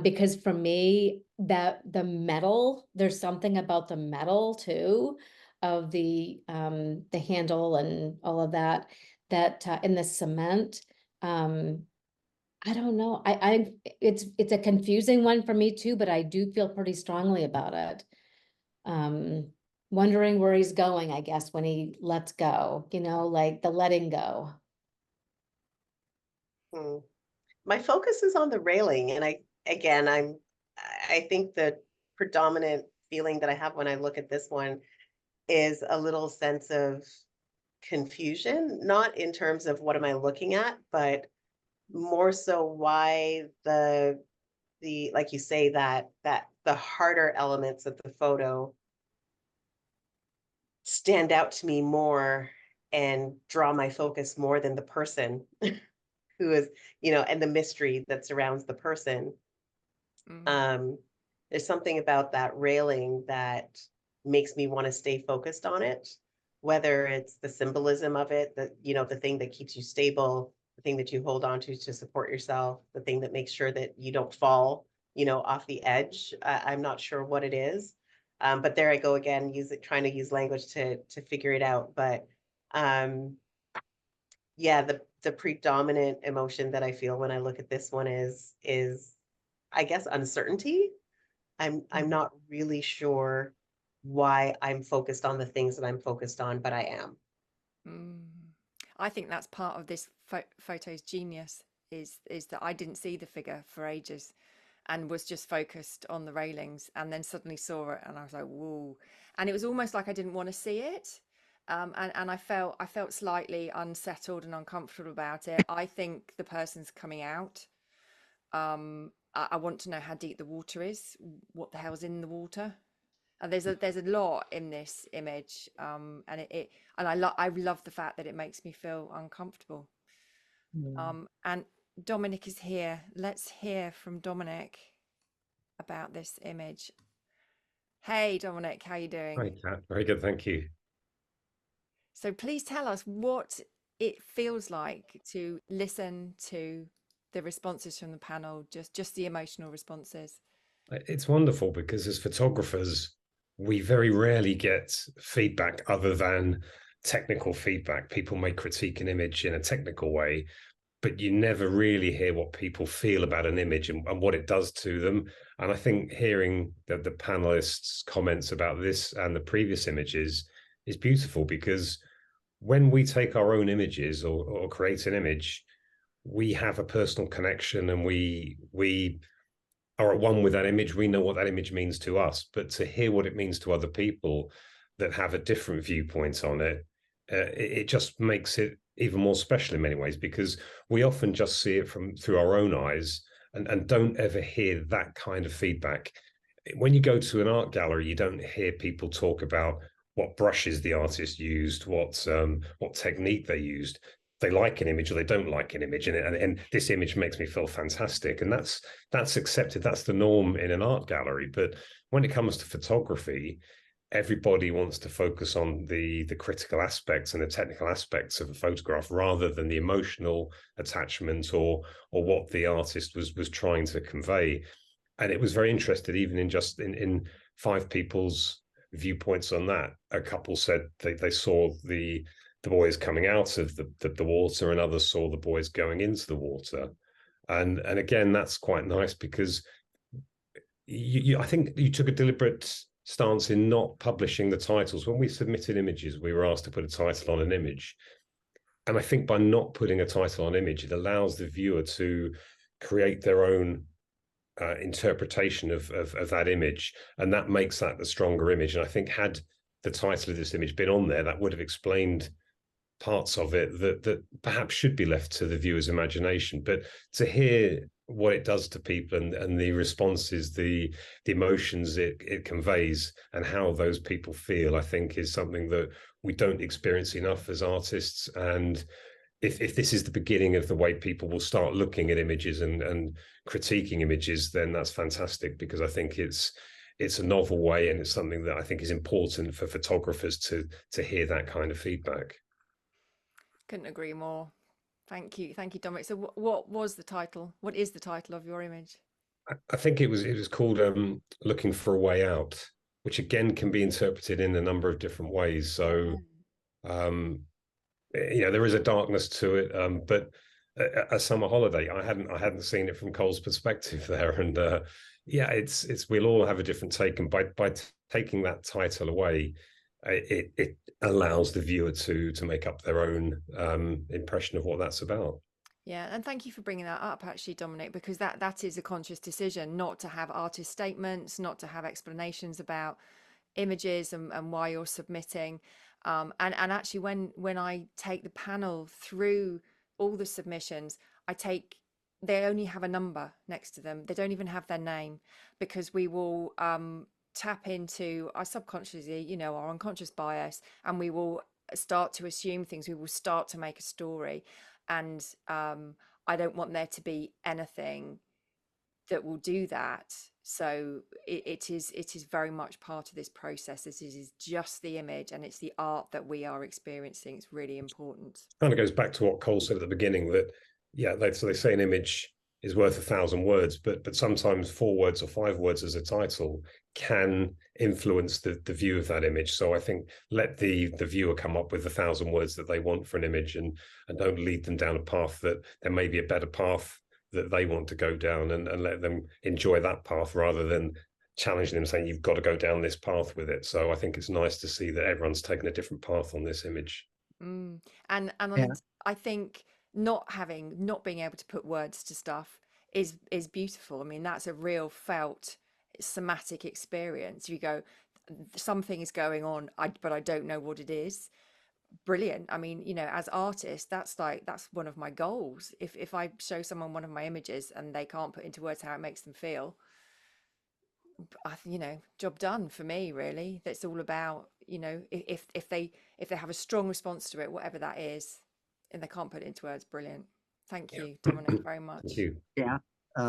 Because for me, that the metal, there's something about the metal too, of the handle and all of that, in the cement. I don't know. It's a confusing one for me too, but I do feel pretty strongly about it. Wondering where he's going, I guess, when he lets go, like the letting go. My focus is on the railing, and I think the predominant feeling that I have when I look at this one is a little sense of confusion, not in terms of what am I looking at, but more so why the like you say, that the harder elements of the photo stand out to me more and draw my focus more than the person who is, and the mystery that surrounds the person. There's something about that railing that makes me want to stay focused on it, whether it's the symbolism of it, the thing that keeps you stable, the thing that you hold on to support yourself, the thing that makes sure that you don't fall, off the edge. I'm not sure what it is. But there I go again, trying to use language to figure it out. But yeah, the predominant emotion that I feel when I look at this one is I guess uncertainty. I'm not really sure why I'm focused on the things that I'm focused on, but I am. I think that's part of this photo's genius is that I didn't see the figure for ages and was just focused on the railings, and then suddenly saw it and I was like, whoa. And it was almost like I didn't want to see it. And I felt slightly unsettled and uncomfortable about it. I think the person's coming out. I want to know how deep the water is, what the hell's in the water. And there's a lot in this image, and I love the fact that it makes me feel uncomfortable. And Dominic is here. Let's hear from Dominic about this image. Hey, Dominic, how are you doing? Hi, Kat. Very good, thank you. So please tell us what it feels like to listen to the responses from the panel, just the emotional responses. It's wonderful because as photographers, we very rarely get feedback other than technical feedback. People may critique an image in a technical way, but you never really hear what people feel about an image and what it does to them. And I think hearing the panelists' comments about this and the previous images is beautiful, because when we take our own images or create an image, we have a personal connection and we are at one with that image. We know what that image means to us, but to hear what it means to other people that have a different viewpoint on it, it just makes it even more special in many ways, because we often just see it through our own eyes and don't ever hear that kind of feedback. When you go to an art gallery, you don't hear people talk about what brushes the artist used, what technique they used. They like an image or they don't like an image, and this image makes me feel fantastic, and that's accepted. That's the norm in an art gallery. But when it comes to photography, everybody wants to focus on the critical aspects and the technical aspects of a photograph rather than the emotional attachment or what the artist was trying to convey. And it was very interesting, even in 5 people's viewpoints on that. A couple said they saw the boys coming out of the water, and others saw the boys going into the water. And again, that's quite nice, because I think you took a deliberate stance in not publishing the titles. When we submitted images, we were asked to put a title on an image. And I think by not putting a title on image, it allows the viewer to create their own interpretation of that image, and that makes that the stronger image. And I think had the title of this image been on there, that would have explained parts of it that perhaps should be left to the viewer's imagination. But to hear what it does to people and the responses, the emotions it conveys, and how those people feel, I think is something that we don't experience enough as artists. And if this is the beginning of the way people will start looking at images and critiquing images, then that's fantastic, because I think it's a novel way, and it's something that I think is important for photographers to hear that kind of feedback. Couldn't agree more. Thank you, Dominic. So what was the title? What is the title of your image? I think it was called Looking for a Way Out, which again can be interpreted in a number of different ways. So there is a darkness to it, but a summer holiday. I hadn't seen it from Cole's perspective there, and it's we'll all have a different take, and by taking that title away, it allows the viewer to make up their own impression of what that's about. Yeah, and thank you for bringing that up, actually, Dominic, because that is a conscious decision not to have artist statements, not to have explanations about images and why you're submitting. And actually, when I take the panel through all the submissions, they only have a number next to them. They don't even have their name, because we will tap into our subconsciously, our unconscious bias, and we will start to assume things. We will start to make a story. And I don't want there to be anything that will do that. So it is very much part of this process. This is just the image, and it's the art that we are experiencing. It's really important. Kind of goes back to what Cole said at the beginning, that they say an image is worth 1,000 words, but sometimes 4 words or 5 words as a title can influence the view of that image. So I think let the viewer come up with 1,000 words that they want for an image, and don't lead them down a path that there may be a better path that they want to go down, and let them enjoy that path rather than challenging them, saying you've got to go down this path with it. So I think it's nice to see that everyone's taken a different path on this image. And Yeah. I think not being able to put words to stuff is beautiful. I mean, that's a real felt somatic experience. You go, something is going on, but I don't know what it is. Brilliant. I mean, you know, as artists, that's one of my goals. If I show someone one of my images and they can't put into words how it makes them feel, you know, job done for me, really. That's all about, you know, if they have a strong response to it, whatever that is, and they can't put it into words, brilliant. Thank you, Dominic, very much. Thank you. Yeah.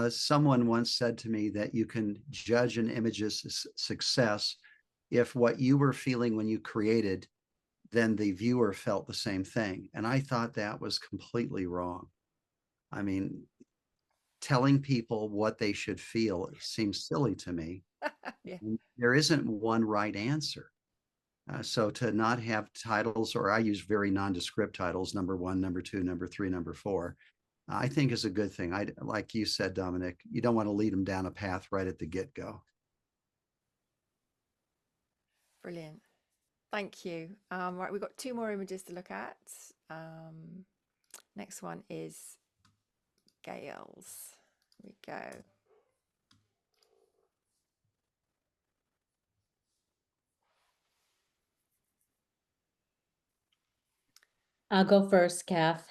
Someone once said to me that you can judge an image's success if what you were feeling when you created, then the viewer felt the same thing. And I thought that was completely wrong. I mean, telling people what they should feel seems silly to me. Yeah. There isn't one right answer. So to not have titles, or I use very nondescript titles, number 1, number 2, number 3, number 4, I think is a good thing. Like you said, Dominic, you don't want to lead them down a path right at the get-go. Brilliant. Thank you. Right, we've got 2 more images to look at. Next one is Gaelle's. Here we go. I'll go first, Kath.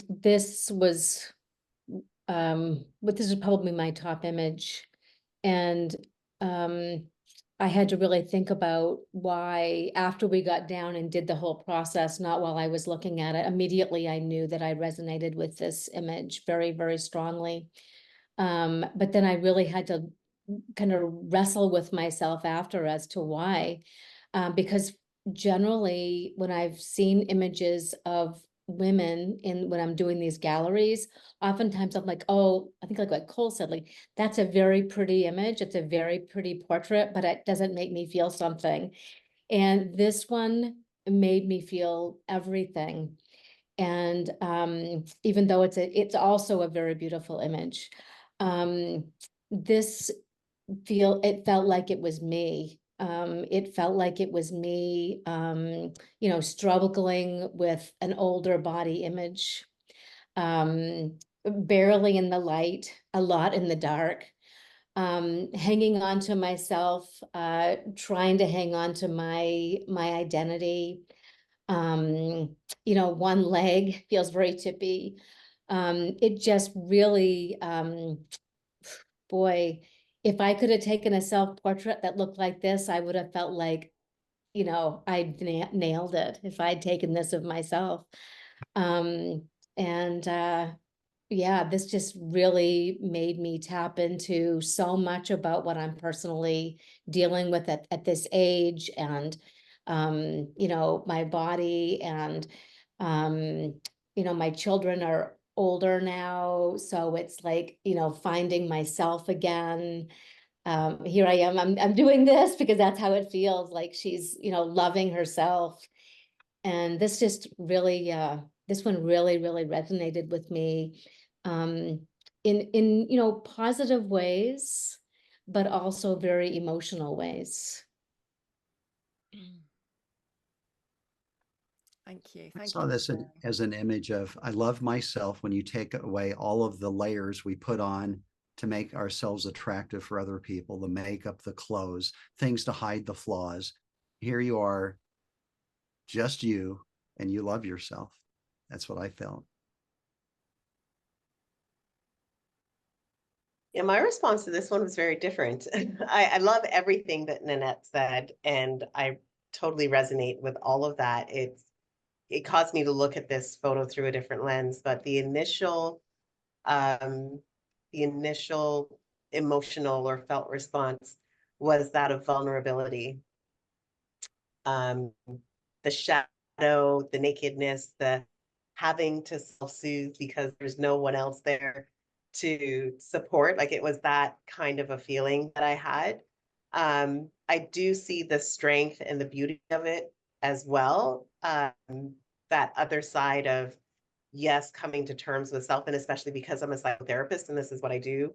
This was, but this is probably my top image. And I had to really think about why, after we got down and did the whole process, not while I was looking at it, immediately I knew that I resonated with this image very, very strongly. But then I really had to kind of wrestle with myself after as to why, because generally when I've seen images of women when I'm doing these galleries, oftentimes I'm like, oh, I think like Cole said, like, that's a very pretty image. It's a very pretty portrait, but it doesn't make me feel something. And this one made me feel everything. And even though it's also a very beautiful image, this it felt like it was me. It felt like it was me, you know, struggling with an older body image, barely in the light, a lot in the dark, hanging on to myself, trying to hang on to my identity. You know, one leg feels very tippy. It just really, boy, if I could have taken a self-portrait that looked like this, I would have felt like, you know, I nailed it if I'd taken this of myself. Yeah, this just really made me tap into so much about what I'm personally dealing with at this age, and you know, my body, and you know, my children are older now, so it's like, you know, finding myself again. Here I am, I'm doing this because that's how it feels, like she's, you know, loving herself. And this just really, this one really, really resonated with me, in, you know, positive ways, but also very emotional ways. Thank you. I Thank saw you. this as an image of, I love myself when you take away all of the layers we put on to make ourselves attractive for other people, the makeup, the clothes, things to hide the flaws. Here you are, just you, and you love yourself. That's what I felt. Yeah, my response to this one was very different. I love everything that Nanette said, and I totally resonate with all of that. It caused me to look at this photo through a different lens, but the initial emotional or felt response was that of vulnerability. The shadow, the nakedness, the having to self-soothe because there's no one else there to support. Like, it was that kind of a feeling that I had. I do see the strength and the beauty of it as well. That other side of, yes, coming to terms with self, and especially because I'm a psychotherapist and this is what I do,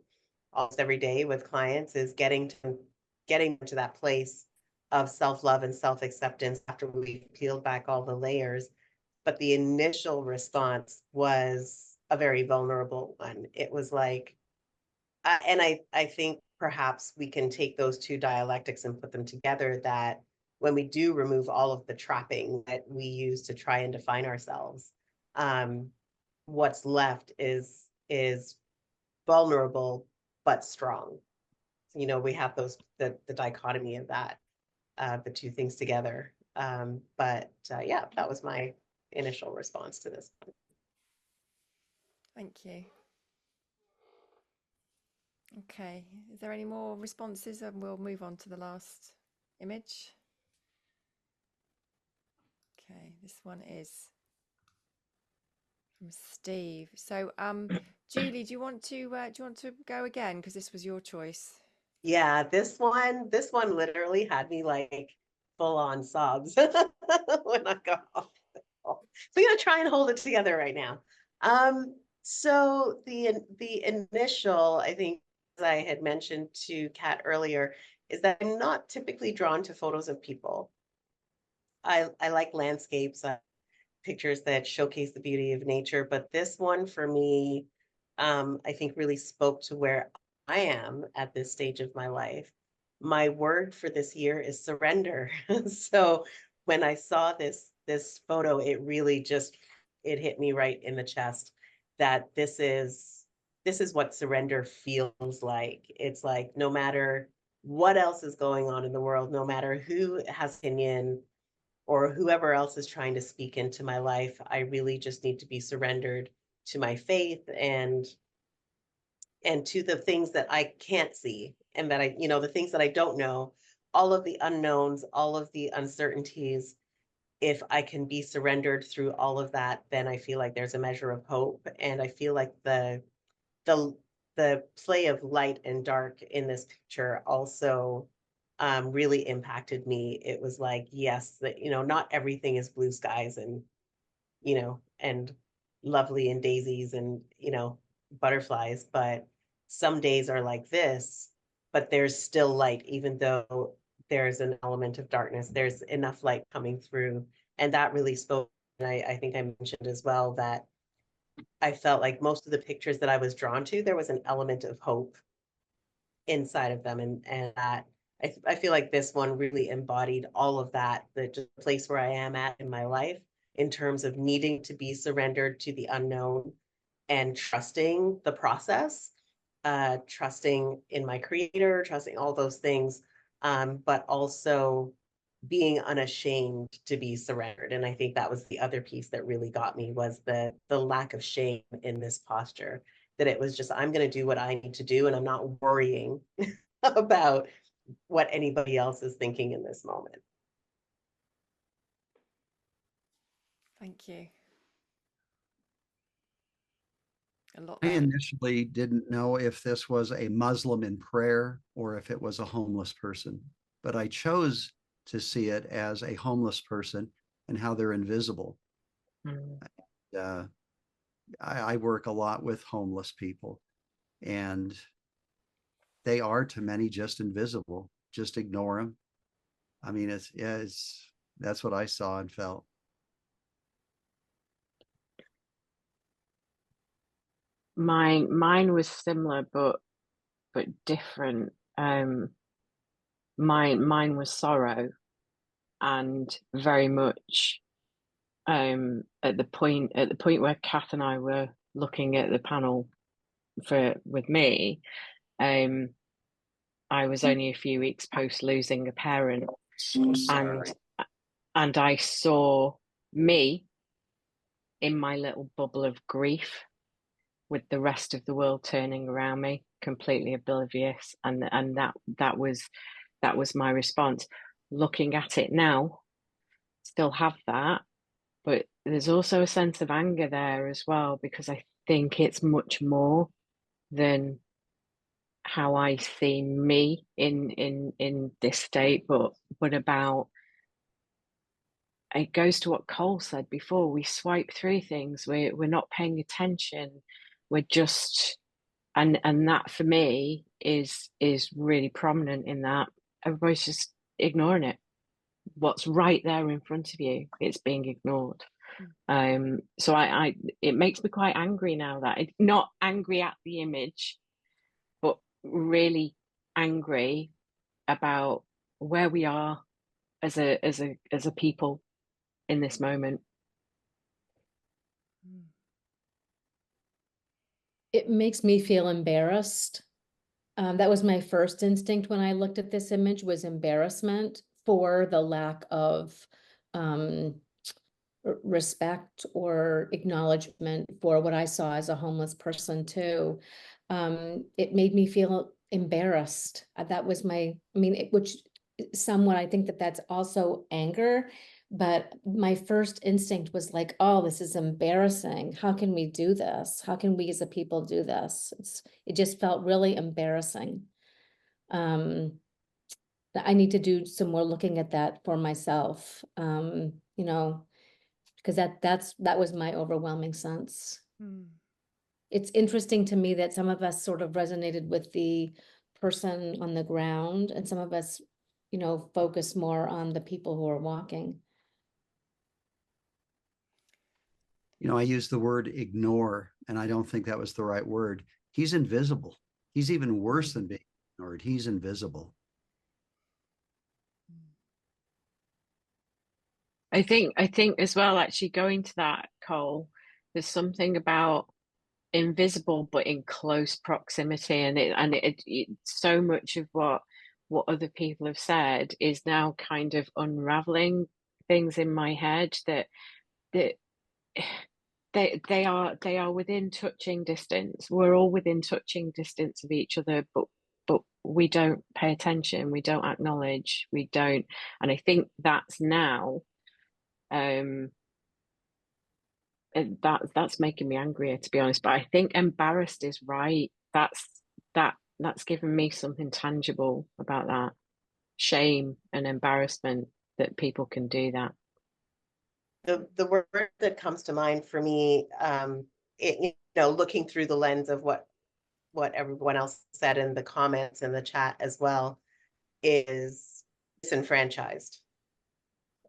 almost every day with clients is getting to that place of self-love and self-acceptance after we've peeled back all the layers. But the initial response was a very vulnerable one. It was like, and I think perhaps we can take those two dialectics and put them together, that when we do remove all of the trapping that we use to try and define ourselves, what's left is vulnerable but strong. You know, we have those the dichotomy of that, the two things together. Yeah, that was my initial response to this one. Thank you. Okay, is there any more responses? And we'll move on to the last image. Okay, this one is from Steve. So, Julie, do you want to go again, because this was your choice? Yeah, this one literally had me like full on sobs when I got off. So I'm gonna try and hold it together right now. So the initial, I think, as I had mentioned to Kat earlier, is that I'm not typically drawn to photos of people. I like landscapes, pictures that showcase the beauty of nature, but this one for me, I think really spoke to where I am at this stage of my life. My word for this year is surrender. So when I saw this photo, it really just, it hit me right in the chest that this is what surrender feels like. It's like, no matter what else is going on in the world, no matter who has opinion or whoever else is trying to speak into my life, I really just need to be surrendered to my faith and to the things that I can't see, and that I, you know, the things that I don't know, all of the unknowns, all of the uncertainties. If I can be surrendered through all of that, then I feel like there's a measure of hope. And I feel like the play of light and dark in this picture also really impacted me. It was like, yes, that, you know, not everything is blue skies and, you know, and lovely and daisies and, you know, butterflies, but some days are like this, but there's still light, even though there's an element of darkness, there's enough light coming through. And that really spoke. And I think I mentioned as well that I felt like most of the pictures that I was drawn to, there was an element of hope inside of them. And that I feel like this one really embodied all of that, the just place where I am at in my life in terms of needing to be surrendered to the unknown and trusting the process, trusting in my creator, trusting all those things, but also being unashamed to be surrendered. And I think that was the other piece that really got me, was the lack of shame in this posture, that it was just, I'm going to do what I need to do, and I'm not worrying about what anybody else is thinking in this moment. Thank you. A lot I there. initially didn't know if this was a Muslim in prayer or if it was a homeless person, but I chose to see it as a homeless person and how they're invisible. I work a lot with homeless people, and they are to many just invisible. Just ignore them. I mean, that's what I saw and felt. Mine was similar but different. Mine was sorrow, and very much at the point where Kath and I were looking at the panel with me, I was only a few weeks post losing a parent, and I saw me in my little bubble of grief, with the rest of the world turning around me, completely oblivious, and that was my response. Looking at it now, still have that, but there's also a sense of anger there as well, because I think it's much more than how I see me in this state, but about, it goes to what Cole said before. We swipe through things, we're not paying attention, we're just and that for me is really prominent in that everybody's just ignoring it. What's right there in front of you, it's being ignored. So I it makes me quite angry now, that it's not angry at the image, but really angry about where we are as a people in this moment. It makes me feel embarrassed. That was my first instinct when I looked at this image, was embarrassment for the lack of respect or acknowledgement for what I saw as a homeless person too. It made me feel embarrassed. That was my, I mean, which somewhat, I think that that's also anger, but my first instinct was like, oh, this is embarrassing. How can we do this? How can we as a people do this? It just felt really embarrassing. I need to do some more looking at that for myself, you know, because that was my overwhelming sense. It's interesting to me that some of us sort of resonated with the person on the ground, and some of us, you know, focus more on the people who are walking. You know, I used the word ignore, and I don't think that was the right word. He's invisible. He's even worse than being ignored. He's invisible. I think as well, actually going to that, Cole, there's something about invisible but in close proximity, and it so much of what other people have said is now kind of unraveling things in my head that they are within touching distance. We're all within touching distance of each other, but we don't pay attention, we don't acknowledge, we don't. And I think that's now that's making me angrier, to be honest. But I think embarrassed is right. That's given me something tangible about that. Shame and embarrassment that people can do that. The word that comes to mind for me, you know, looking through the lens of what everyone else said in the comments and the chat as well, is disenfranchised.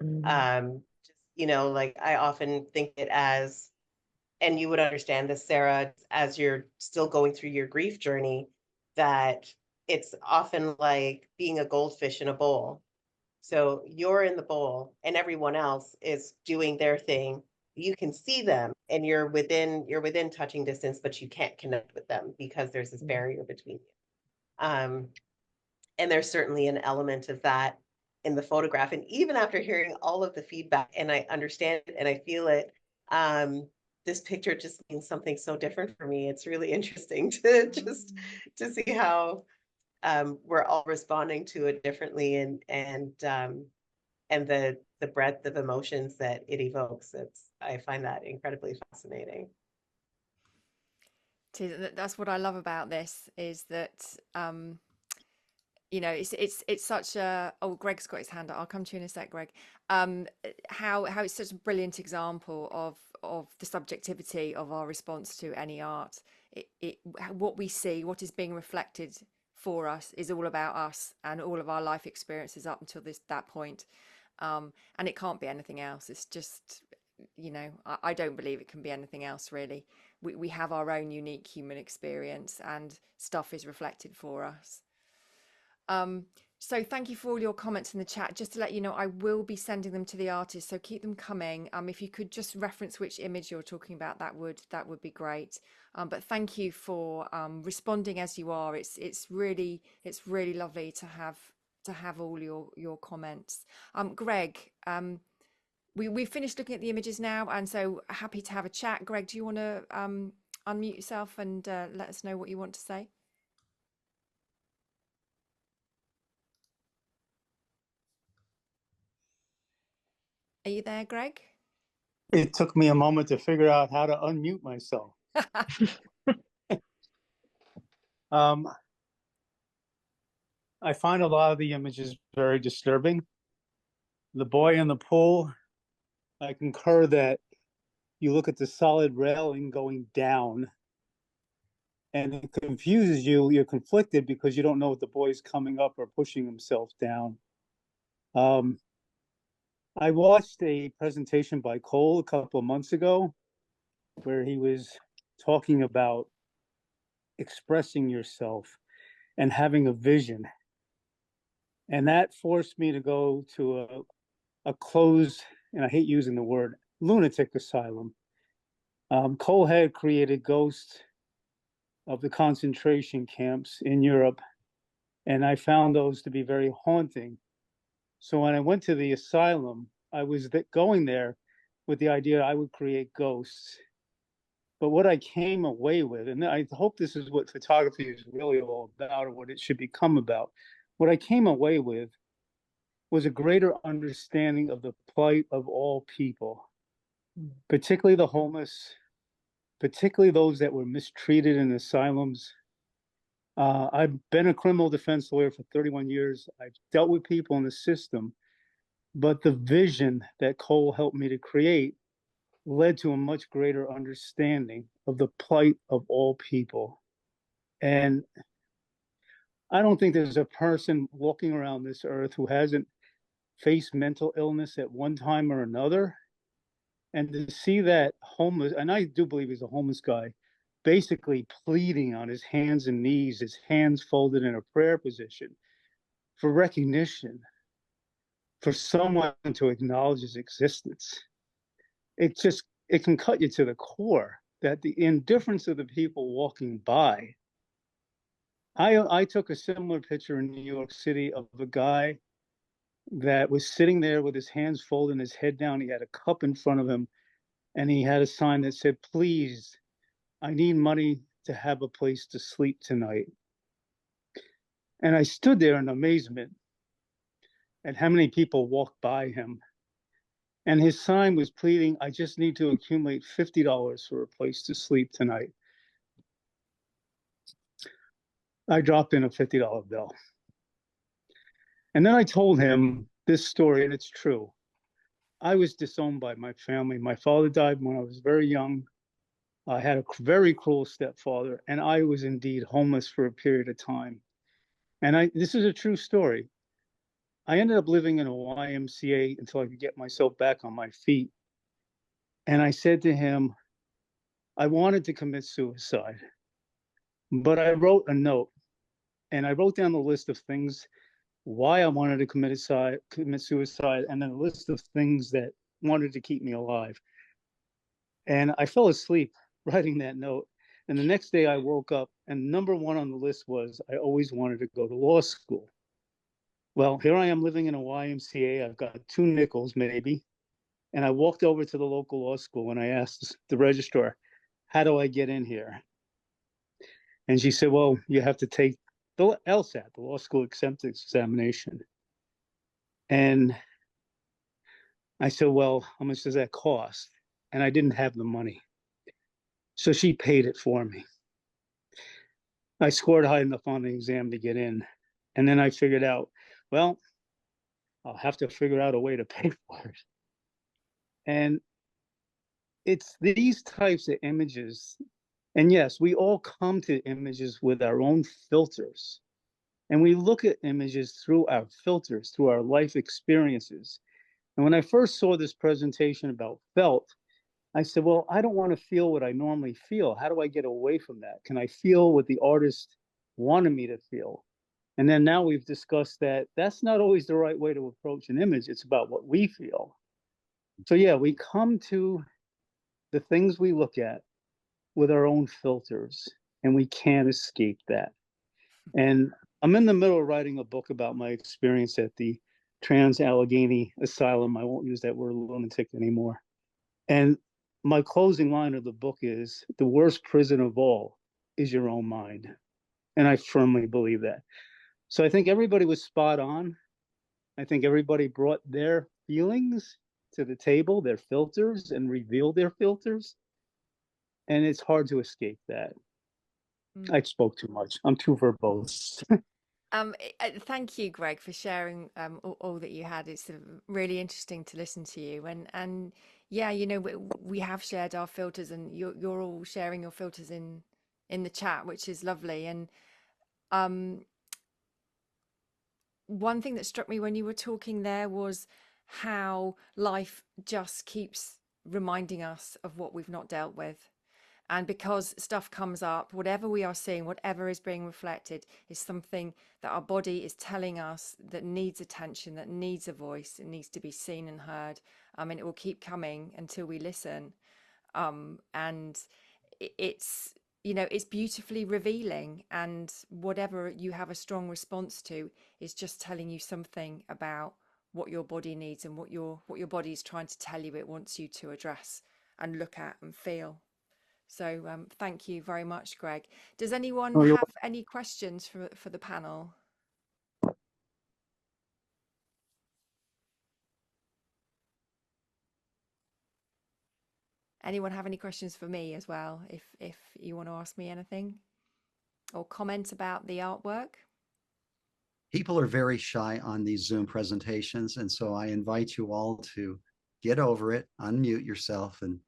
Just, you know, like I often think it as, and you would understand this, Sarah, as you're still going through your grief journey, that it's often like being a goldfish in a bowl. So you're in the bowl and everyone else is doing their thing. You can see them and you're within touching distance, but you can't connect with them because there's this barrier between you. And there's certainly an element of that in the photograph. And even after hearing all of the feedback, and I understand it and I feel it, this picture just means something so different for me. It's really interesting to just to see how we're all responding to it differently, and the breadth of emotions that it evokes. I find that incredibly fascinating. That's what I love about this, is that you know, it's such a, oh, Greg's got his hand up. I'll come to you in a sec, Greg. How it's such a brilliant example of the subjectivity of our response to any art. What we see, what is being reflected for us, is all about us and all of our life experiences up until that point. And it can't be anything else. It's just, you know, I don't believe it can be anything else, really. We have our own unique human experience, and stuff is reflected for us. So thank you for all your comments in the chat. Just to let you know, I will be sending them to the artist, so keep them coming. If you could just reference which image you're talking about, that would be great. But thank you for responding as you are. It's really lovely to have all your comments. Greg, we've finished looking at the images now, and so happy to have a chat. Greg, do you want to unmute yourself and let us know what you want to say? Are you there, Greg? It took me a moment to figure out how to unmute myself. I find a lot of the images very disturbing. The boy in the pool, I concur that you look at the solid railing going down, and it confuses you. You're conflicted because you don't know if the boy's coming up or pushing himself down. I watched a presentation by Cole a couple of months ago where he was talking about expressing yourself and having a vision. And that forced me to go to a closed, and I hate using the word, lunatic asylum. Cole had created ghosts of the concentration camps in Europe, and I found those to be very haunting. So when I went to the asylum, I was going there with the idea I would create ghosts. But what I came away with, and I hope this is what photography is really all about, or what it should become about, what I came away with was a greater understanding of the plight of all people, particularly the homeless, particularly those that were mistreated in asylums. I've been a criminal defense lawyer for 31 years. I've dealt with people in the system, but the vision that Cole helped me to create led to a much greater understanding of the plight of all people. And I don't think there's a person walking around this earth who hasn't faced mental illness at one time or another. And to see that homeless, and I do believe he's a homeless guy, basically pleading on his hands and knees, his hands folded in a prayer position for recognition, for someone to acknowledge his existence. It can cut you to the core that the indifference of the people walking by. I took a similar picture in New York City of a guy that was sitting there with his hands folded and his head down. He had a cup in front of him, and he had a sign that said, "Please, I need money to have a place to sleep tonight." And I stood there in amazement at how many people walked by him. And his sign was pleading, "I just need to accumulate $50 for a place to sleep tonight." I dropped in a $50 bill. And then I told him this story, and it's true. I was disowned by my family. My father died when I was very young. I had a very cruel stepfather, and I was indeed homeless for a period of time. And this is a true story. I ended up living in a YMCA until I could get myself back on my feet. And I said to him, I wanted to commit suicide, but I wrote a note, and I wrote down the list of things why I wanted to commit suicide, and then a list of things that wanted to keep me alive. And I fell asleep writing that note. And the next day I woke up, and number one on the list was I always wanted to go to law school. Well, here I am living in a YMCA. I've got 2 nickels maybe. And I walked over to the local law school and I asked the registrar, "How do I get in here?" And she said, "Well, you have to take the LSAT, the Law School Acceptance Examination." And I said, "Well, how much does that cost?" And I didn't have the money. So she paid it for me. I scored high enough on the exam to get in. And then I figured out, well, I'll have to figure out a way to pay for it. And it's these types of images. And yes, we all come to images with our own filters. And we look at images through our filters, through our life experiences. And when I first saw this presentation about felt, I said, well, I don't want to feel what I normally feel. How do I get away from that? Can I feel what the artist wanted me to feel? And then now we've discussed that that's not always the right way to approach an image. It's about what we feel. So yeah, we come to the things we look at with our own filters, and we can't escape that. And I'm in the middle of writing a book about my experience at the Trans-Allegheny Asylum. I won't use that word lunatic anymore. And my closing line of the book is, the worst prison of all is your own mind. And I firmly believe that. So I think everybody was spot on. I think everybody brought their feelings to the table, their filters, and revealed their filters. And it's hard to escape that. I spoke too much. I'm too verbose. Thank you, Greg, for sharing all that you had. It's really interesting to listen to you. And yeah, you know, we have shared our filters, and you're all sharing your filters in in the chat, which is lovely. And one thing that struck me when you were talking there was how life just keeps reminding us of what we've not dealt with. And because stuff comes up, whatever we are seeing, whatever is being reflected, is something that our body is telling us that needs attention, that needs a voice, it needs to be seen and heard. And it will keep coming until we listen. And it's, you know, it's beautifully revealing. And whatever you have a strong response to is just telling you something about what your body needs and what your body is trying to tell you it wants you to address and look at and feel. So thank you very much, Greg. Does anyone have any questions for the panel? Anyone have any questions for me as well, if you want to ask me anything or comment about the artwork? People are very shy on these Zoom presentations, and so I invite you all to get over it, unmute yourself, and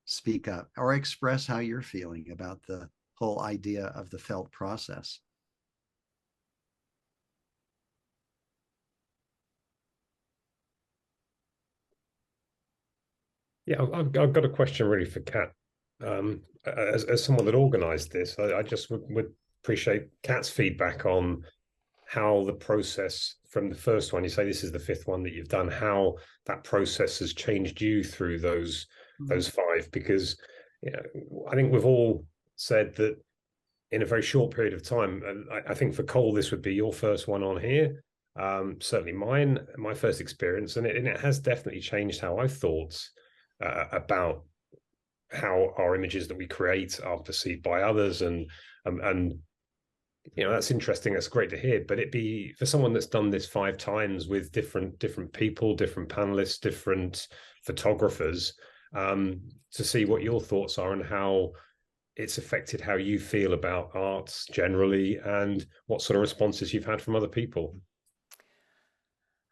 speak up or express how you're feeling about the whole idea of the felt process. Yeah, I've got a question really for Kat. As someone that organised this, I just would appreciate Kat's feedback on how the process from the first one, you say this is the fifth one that you've done, how that process has changed you through those five, because you know, I think we've all said that in a very short period of time, and I think for Cole this would be your first one on here, certainly my first experience, and it has definitely changed how I thought about how our images that we create are perceived by others, and you know, that's interesting. That's great to hear. But it be for someone that's done this 5 times with different people, different panelists, different photographers, to see what your thoughts are and how it's affected how you feel about arts generally, and what sort of responses you've had from other people.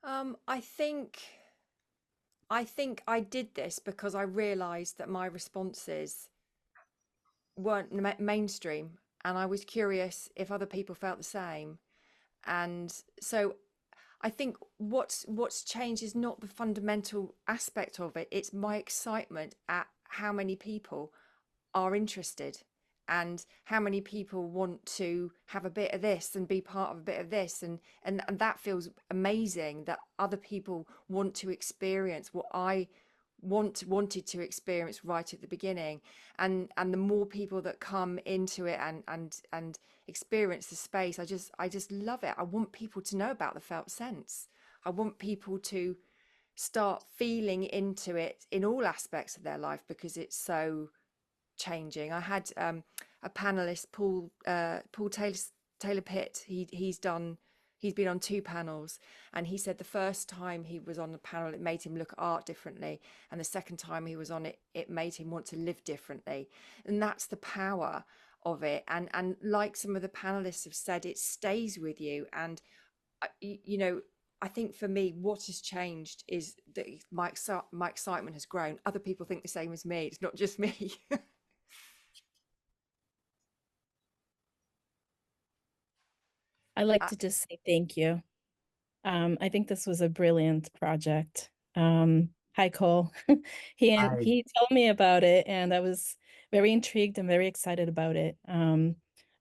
I think I did this because I realized that my responses weren't mainstream, and I was curious if other people felt the same. And so I think what's changed is not the fundamental aspect of it, it's my excitement at how many people are interested and how many people want to have a bit of this and be part of a bit of this, and that feels amazing that other people want to experience what I wanted to experience right at the beginning, and the more people that come into it and experience the space, I just love it. I want people to know about the felt sense. I want people to start feeling into it in all aspects of their life, because it's so changing. I had a panelist, Paul Taylor Pitt. He's been on 2 panels, and he said the first time he was on the panel it made him look at art differently, and the second time he was on it, it made him want to live differently. And that's the power of it. And like some of the panelists have said, it stays with you. And you know, I think for me, what has changed is that my excitement has grown. Other people think the same as me. It's not just me. I like to just say thank you. I think this was a brilliant project. Hi, Cole. He told me about it, and I was very intrigued and very excited about it. I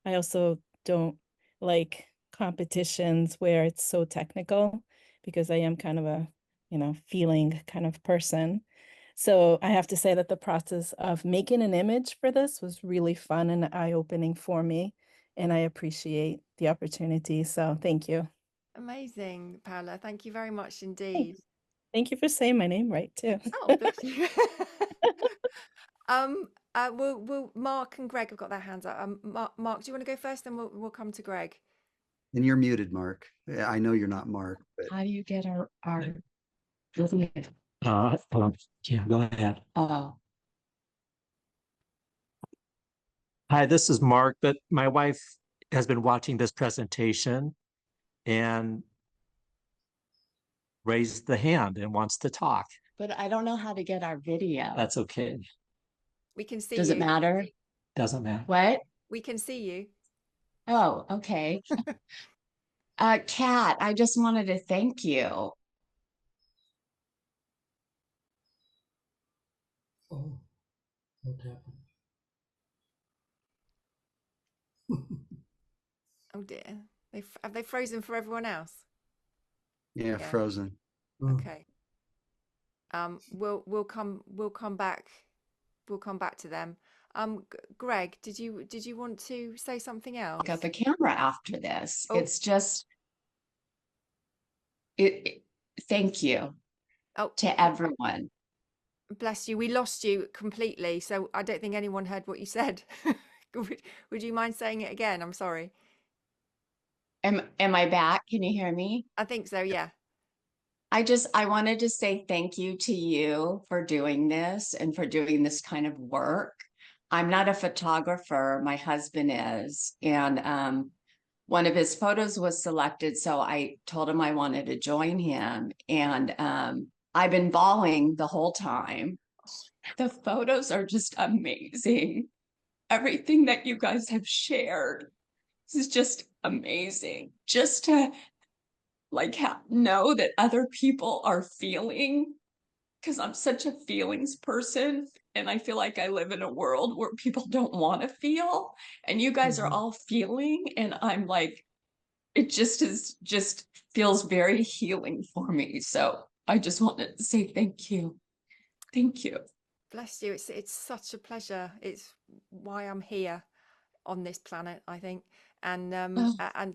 also don't like competitions where it's so technical, because I am kind of a, you know, feeling kind of person. So I have to say that the process of making an image for this was really fun and eye-opening for me, and I appreciate the opportunity. So thank you. Amazing, Paola. Thank you very much indeed. Thank you for saying my name right too. Oh, bless you. We'll Mark and Greg have got their hands up. Mark, do you want to go first? Then we'll come to Greg. And you're muted, Mark. I know you're not Mark, but how do you get our yeah, go ahead. Hi, this is Mark, but my wife has been watching this presentation and raised the hand and wants to talk. But I don't know how to get our video. That's okay. We can see Does you. it matter? Doesn't matter. What? We can see you. Oh, okay. Kat, I just wanted to thank you. Oh, what happened? Oh dear. Have they frozen for everyone else? Yeah, frozen. Okay. We'll come back. We'll come back to them. Greg, did you want to say something else? Got the camera after this. Oh. It's just thank you to everyone. Bless you. We lost you completely, so I don't think anyone heard what you said. Would you mind saying it again? I'm sorry. Am I back? Can you hear me? I think so, yeah. I wanted to say thank you to you for doing this and for doing this kind of work. I'm not a photographer, my husband is, and one of his photos was selected, so I told him I wanted to join him, and I've been bawling the whole time. The photos are just amazing. Everything that you guys have shared is just amazing. Just to know that other people are feeling, because I'm such a feelings person, and I feel like I live in a world where people don't want to feel, and you guys are all feeling, and I'm like, it just feels very healing for me. So I just wanted to say thank you. Thank you. Bless you. It's such a pleasure. It's why I'm here on this planet, I think. And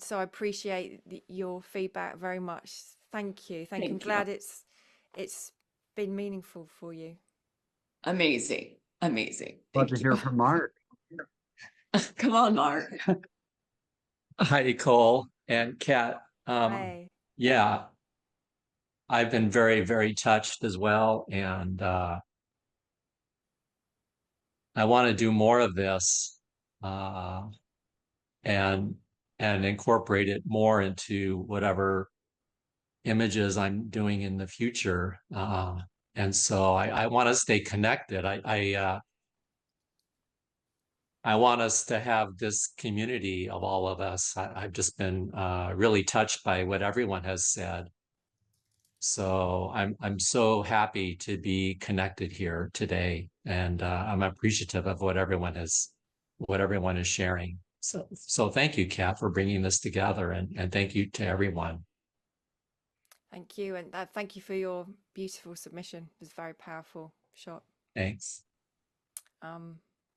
so I appreciate your feedback very much. Thank you. Thank you. I'm glad it's been meaningful for you. Amazing. Amazing. Love to hear from Mark. Come on, Mark. Hi, Nicole and Kat. Hi. Yeah, I've been very, very touched as well. And I want to do more of this and incorporate it more into whatever images I'm doing in the future. And so I want to stay connected. I want us to have this community of all of us. I've just been really touched by what everyone has said. So I'm so happy to be connected here today, and I'm appreciative of what everyone is sharing. So thank you, Kat, for bringing this together, and thank you to everyone. Thank you, and thank you for your beautiful submission. It was a very powerful shot. Thanks.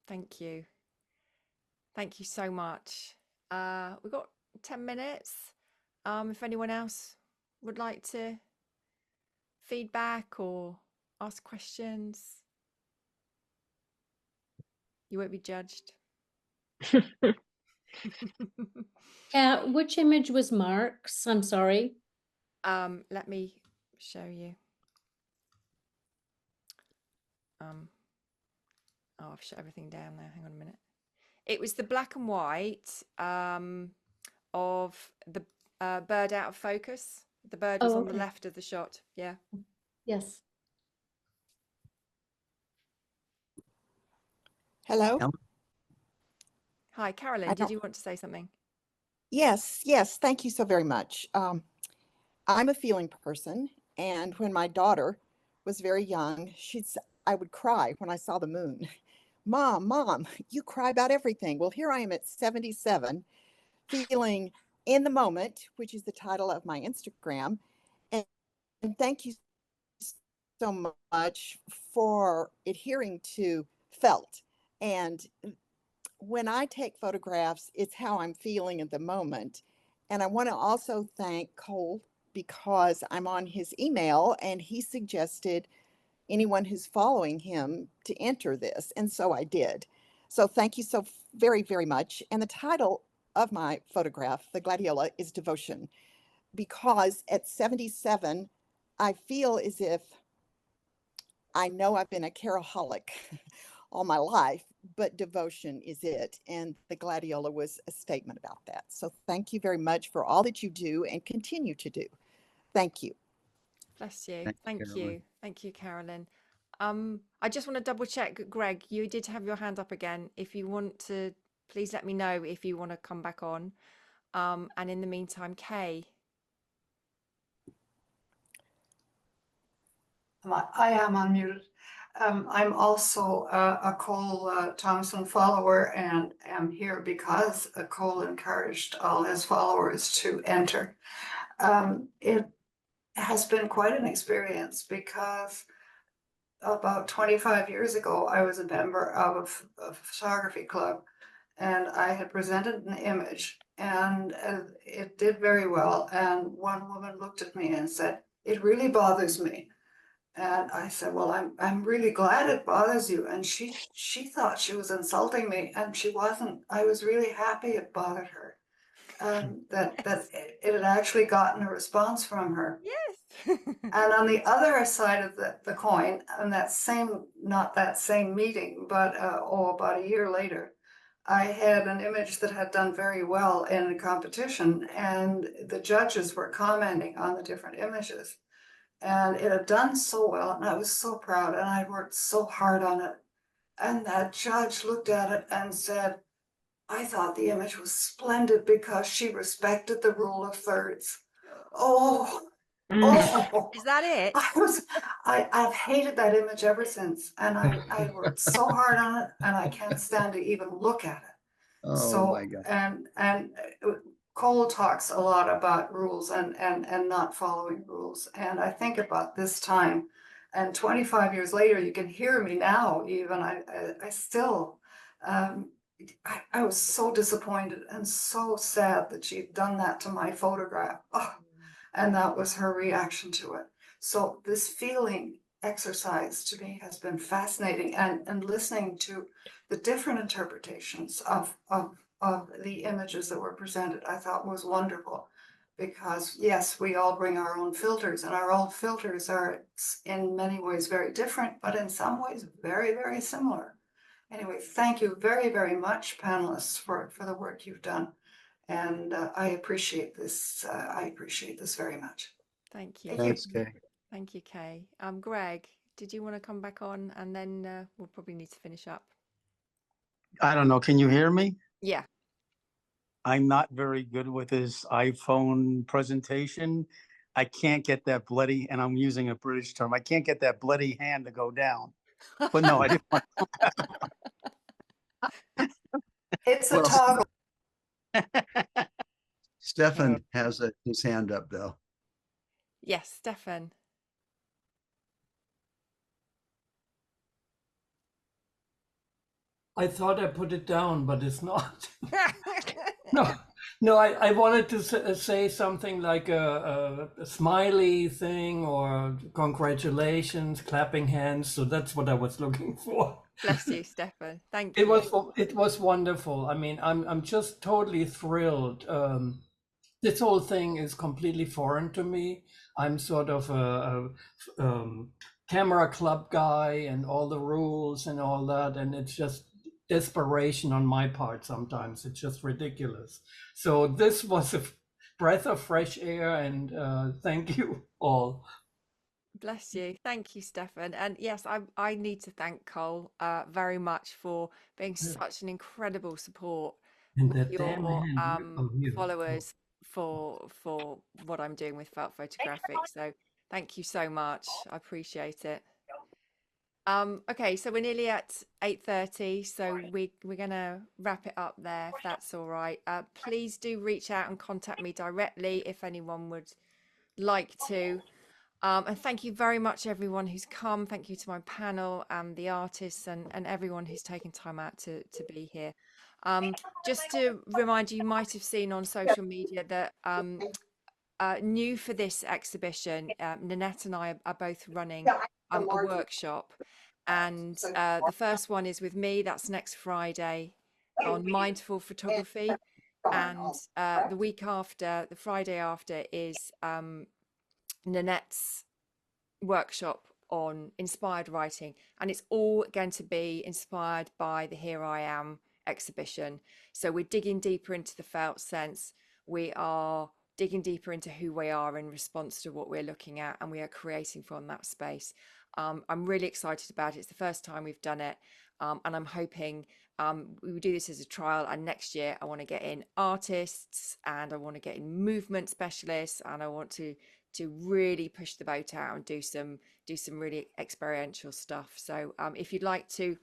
Thank you. Thank you so much. We've got 10 minutes. If anyone else would like to feedback or ask questions, you won't be judged. Kat, which image was Mark's? I'm sorry. Let me show you. I've shut everything down now. Hang on a minute. It was the black and white of the bird out of focus. The bird was on the left of the shot. Yeah. Yes. Hello. Hi, Carolyn. Did you want to say something? Yes. Thank you so very much. I'm a feeling person, and when my daughter was very young, I would cry when I saw the moon. Mom, you cry about everything. Well, here I am at 77, feeling in the moment, which is the title of my Instagram. And thank you so much for adhering to felt. And when I take photographs, it's how I'm feeling at the moment. And I want to also thank Cole, because I'm on his email and he suggested anyone who's following him to enter this. And so I did. So thank you so very, very much. And the title of my photograph, the Gladiola, is Devotion, because at 77, I feel as if I know I've been a caraholic all my life, but devotion is it. And the Gladiola was a statement about that. So thank you very much for all that you do and continue to do. Thank you. Bless you. Thank you. Thank you, Carolyn. I just want to double check, Greg, you did have your hand up again. If you want to please let me know if you want to come back on. And in the meantime, Kay. I am unmuted. I'm also a Cole Thompson follower and am here because Cole encouraged all his followers to enter. It has been quite an experience because about 25 years ago, I was a member of a photography club and I had presented an image and it did very well. And one woman looked at me and said, "It really bothers me." And I said, "Well, I'm really glad it bothers you." And she thought she was insulting me, and she wasn't. I was really happy it bothered her, that it had actually gotten a response from her. Yes. And on the other side of the coin, and not that same meeting, but about a year later, I had an image that had done very well in a competition, and the judges were commenting on the different images. And it had done so well, and I was so proud, and I worked so hard on it. And that judge looked at it and said, "I thought the image was splendid because she respected the rule of thirds." Oh, Is that it? I've hated that image ever since, and I worked so hard on it, and I can't stand to even look at it. Oh my God. And Cole talks a lot about rules and not following rules. And I think about this time, and 25 years later, you can hear me now, even I still, I was so disappointed and so sad that she'd done that to my photograph. Oh, and that was her reaction to it. So this feeling exercise to me has been fascinating, and listening to the different interpretations of the images that were presented, I thought was wonderful. Because yes, we all bring our own filters, and our own filters are in many ways very different, but in some ways very, very similar. Anyway, thank you very, very much, panelists, for the work you've done. And I appreciate this. I appreciate this very much. Thank you. Thanks, Kay. Thank you, Kay. Greg, did you want to come back on? And then we'll probably need to finish up. I don't know. Can you hear me? Yeah. I'm not very good with this iPhone presentation. I can't get that bloody, and I'm using a British term, I can't get that bloody hand to go down. But no, I didn't want It's a toggle. Stefan has his hand up though. Yes, Stefan. I thought I put it down, but it's not. No, I wanted to say something like a smiley thing or congratulations, clapping hands. So that's what I was looking for. Bless you, Stefan. Thank you. It was wonderful. I mean, I'm just totally thrilled. This whole thing is completely foreign to me. I'm sort of a camera club guy and all the rules and all that, and it's just desperation on my part sometimes. It's just ridiculous. So this was a breath of fresh air, and thank you all. Bless you. Thank you, Stefan. And yes, I need to thank Cole very much for being such an incredible support And with that your damn hand followers for what I'm doing with Photographic. So thank you so much. I appreciate it. Okay, so we're nearly at 8:30, so we're gonna wrap it up there if that's all right. Please do reach out and contact me directly if anyone would like to. And thank you very much, everyone who's come. Thank you to my panel and the artists and everyone who's taken time out to be here. Just to remind you, you might have seen on social media that new for this exhibition, Nanette and I are both running a workshop. And the first one is with me. That's next Friday on mindful photography. And the week after, the Friday after, is Nanette's workshop on inspired writing, and it's all going to be inspired by the Here I Am exhibition. So we're digging deeper into the felt sense. We are digging deeper into who we are in response to what we're looking at, and we are creating from that space. I'm really excited about it. It's the first time we've done it, and I'm hoping we will do this as a trial, and next year I want to get in artists, and I want to get in movement specialists, and I want to really push the boat out and do some really experiential stuff. So if you'd like to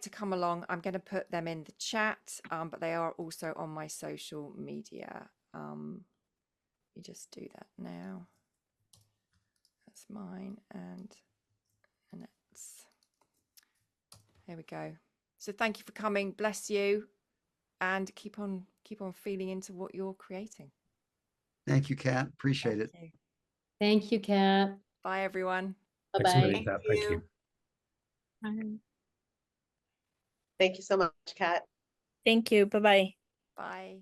come along, I'm going to put them in the chat, but they are also on my social media. You just do that now. That's mine and Annette's. There we go. So thank you for coming. Bless you, and keep on feeling into what you're creating. Thank you, Kat. Appreciate it. Thank you, Kat. Bye, everyone. Thanks a Bye-bye. million, Kat. Thank you. Thank you so much, Kat. Thank you. Bye-bye. Bye.